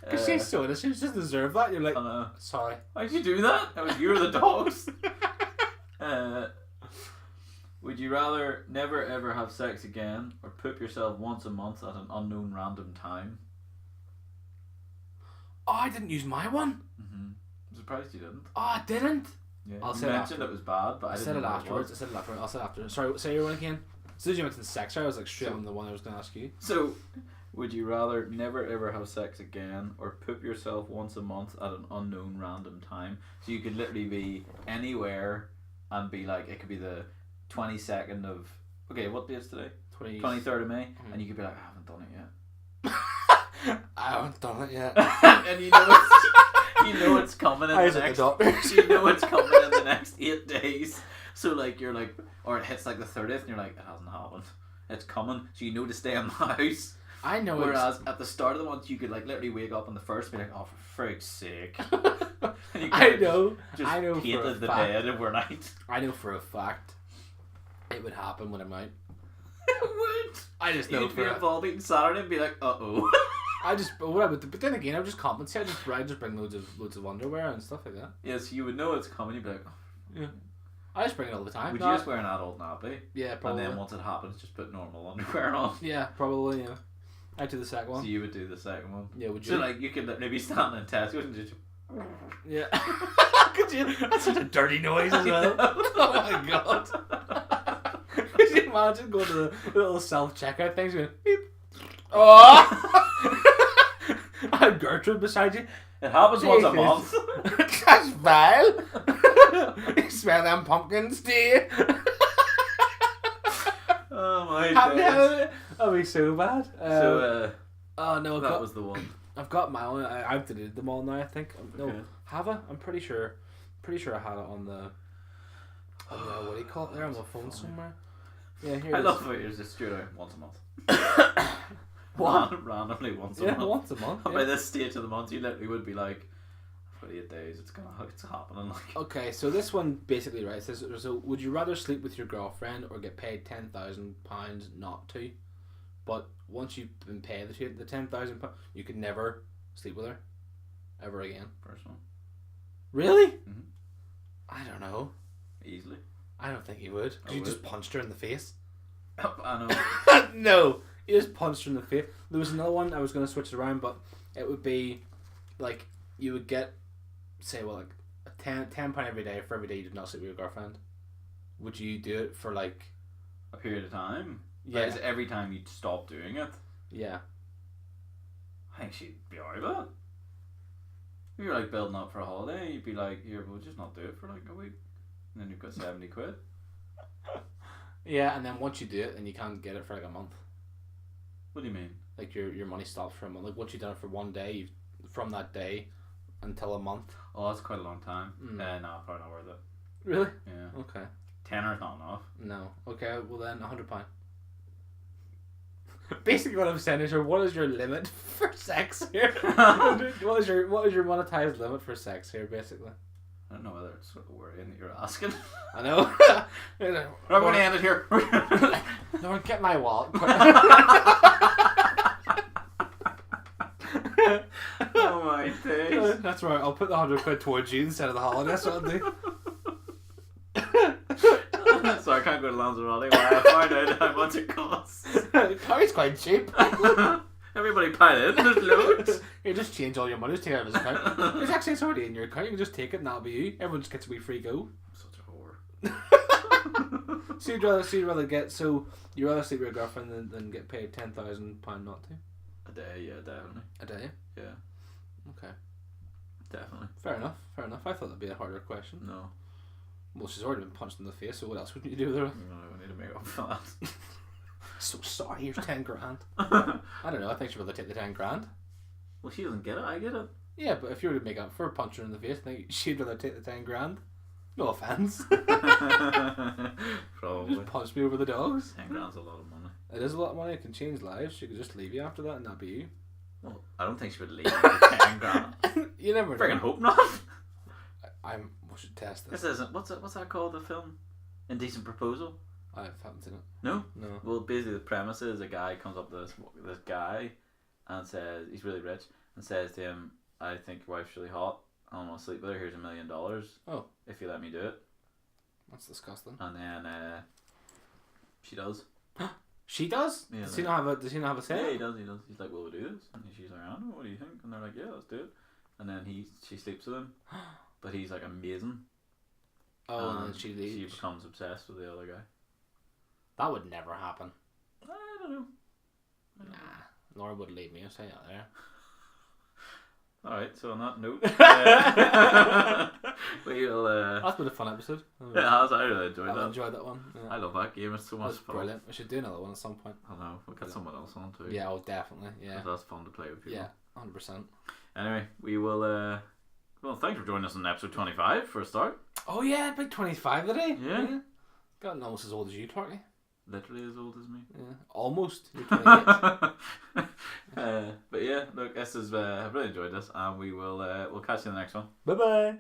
S2: Because she's so innocent, she just deserve that. You're like,
S1: I know.
S2: Sorry.
S1: Why'd you do that? It was you or the dogs. Would you rather never ever have sex again or poop yourself once a month at an unknown random time?
S2: Oh, I didn't use my one.
S1: I'm surprised you didn't.
S2: Oh, I didn't.
S1: Yeah,
S2: I'll
S1: you
S2: say
S1: mentioned it was bad, but I
S2: said it afterwards. I'll say it after. Sorry, say your one again. As soon as you mentioned sex, I was like straight on the one I was going to ask you.
S1: So, would you rather never ever have sex again or poop yourself once a month at an unknown random time? So you could literally be anywhere and be like, it could be the 22nd of, okay, what day is today? 23rd of May, and you could be like, I haven't done it yet.
S2: I haven't done it yet.
S1: And you know it's coming in the next. You know it's coming in the next 8 days. So like you're like, or it hits like the 30th, and you're like, it hasn't happened. It's coming, so you know to stay in the house.
S2: I know.
S1: Whereas at the start of the month, you could like literally wake up on the first, and be like, oh, for frig's sake. And you
S2: I know.
S1: Just
S2: I know
S1: painted
S2: for a
S1: the
S2: fact.
S1: bed overnight.
S2: I know for a fact it would happen when I'm out.
S1: It would.
S2: I just know
S1: You'd
S2: for
S1: be involved eating Saturday and be like, uh-oh.
S2: But then again, I would just compensate. I just bring loads of underwear and stuff like that.
S1: Yes, you would know it's coming. You'd be like, oh.
S2: Yeah. I just bring it all the time.
S1: Would you just wear an adult nappy?
S2: Yeah, probably.
S1: And then once it happens, just put normal underwear on?
S2: Yeah, probably, yeah. I'd do the second one.
S1: So you would do the second one?
S2: Yeah, would you?
S1: So like, you could maybe stand in Tesco and just...
S2: Yeah. Could you? That's such a dirty noise as well. Oh my god. Could you imagine going to the little self-checkout things going, beep. Oh! I had Gertrude beside you.
S1: It happens once a month.
S2: That's vile. You smell them pumpkins, do you?
S1: Oh my god.
S2: That'd be so bad. Oh no,
S1: that was the one.
S2: I've got my own. I've deleted them all now. I think. No,
S1: Okay.
S2: have I? I'm pretty sure. Pretty sure I had it on the. What do you call it? There on my phone somewhere. Yeah, here.
S1: I
S2: it
S1: love
S2: is.
S1: how you're just straight out once a month.
S2: What?
S1: Randomly once a
S2: Yeah,
S1: month.
S2: once a month.
S1: By
S2: Yeah.
S1: this stage of the month, you literally would be like, "I've got 8 days. It's happening." Like.
S2: Okay, so this one basically right says so. Would you rather sleep with your girlfriend or get paid £10,000 not to? But once you've been paid the £10,000, you could never sleep with her ever again.
S1: Personal.
S2: Really?
S1: Mhm.
S2: I don't know.
S1: Easily.
S2: I don't think you would. 'Cause you just punched her in the face.
S1: I know.
S2: No, you just punched her in the face. There was another one I was going to switch it around, but it would be like you would get, say, well, like a £10 every day for every day you did not sleep with your girlfriend. Would you do it for like
S1: A period of time.
S2: Yeah.
S1: Like, is it every time you'd stop doing it?
S2: Yeah.
S1: I think she'd be alright with it. If you're like building up for a holiday, you'd be like, "Here, we'll just not do it for like a week," and then you've got 70 quid.
S2: Yeah, and then once you do it, then you can't get it for like a month.
S1: What do you mean?
S2: Like your money stops for a month. Like once you've done it for one day, from that day until a month.
S1: Oh, that's quite a long time.
S2: Mm.
S1: No, probably not worth it.
S2: Really?
S1: Yeah.
S2: Okay.
S1: Tenner's not enough.
S2: No. Okay. Well then, £100. Basically, what I'm saying is, what is your limit for sex here? what is your monetized limit for sex here? Basically.
S1: I don't know whether it's sort of worrying that you're asking.
S2: I know.
S1: I'm going to end it here.
S2: No, get my wallet.
S1: Oh my days.
S2: That's right. I'll put the £100 towards you instead of the holiday. That's what I'll do.
S1: So I can't go to Lanzarote while I find out how much it costs.
S2: Carry's quite cheap.
S1: Everybody pile in, there's loads.
S2: You just change all your money, just take it out of his account. It's actually it's already in your account. You can just take it and that'll be you. Everyone just gets a wee free go.
S1: Such a whore.
S2: So you'd rather sleep with your girlfriend than get paid £10,000 not to?
S1: A day, yeah, definitely.
S2: A day?
S1: Yeah,
S2: Okay.
S1: definitely.
S2: Fair enough. I thought that'd be a harder question.
S1: No.
S2: Well, she's already been punched in the face, so what else would you do with her?
S1: No, I need to make up for that.
S2: So sorry, here's £10,000. I don't know, I think she'd rather take the £10,000.
S1: Well, she doesn't get it, I get it.
S2: Yeah, but if you were to make up for a punch her in the face, I think she'd rather take the £10,000. No offence.
S1: Probably.
S2: Just punch me over the dogs.
S1: 10 grand's a lot of money.
S2: It is a lot of money. It can change lives. She could just leave you after that and that'd be you.
S1: Well, I don't think she would leave for 10 grand.
S2: You never know.
S1: Friggin' hope not.
S2: We should test this.
S1: This isn't. What's that called? The film? Indecent Proposal?
S2: I haven't seen it.
S1: No.
S2: No.
S1: Well, basically the premise is a guy comes up to this guy and says he's really rich and says to him, "I think your wife's really hot. I don't want to sleep with her. Here's $1 million.
S2: Oh.
S1: If you let me do it."
S2: That's disgusting.
S1: And then she does.
S2: She does?
S1: Yeah,
S2: Does he not have a say?
S1: Yeah, he does. He's like, "Well, we'll do this." And she's like, "I don't know. What do you think?" And they're like, "Yeah, let's do it." And then she sleeps with him, but he's like amazing.
S2: Oh, and then she leaves.
S1: She becomes obsessed with the other guy.
S2: That would never happen.
S1: I don't know.
S2: Nah, Laura would leave me. I'll say that there.
S1: Alright, so on that note, we'll.
S2: That's been a fun episode.
S1: Yeah, I really enjoyed
S2: I
S1: that.
S2: enjoyed that one. Yeah.
S1: I love that game. It's so much
S2: That's
S1: fun.
S2: brilliant. We should do another one at some point.
S1: I know. We'll get someone else on too.
S2: Yeah, oh, definitely. Yeah.
S1: 'Cause that's fun to play with people.
S2: Yeah, 100%.
S1: Anyway, we will. Well, thanks for joining us on episode 25 for a start.
S2: Oh yeah, big 25 today.
S1: Yeah.
S2: Gotten almost as old as you, Torky.
S1: Literally as old as me.
S2: Yeah, almost. You're 28.
S1: But yeah, look, this is. I've really enjoyed this, and we will. We'll catch you in the next one.
S2: Bye bye.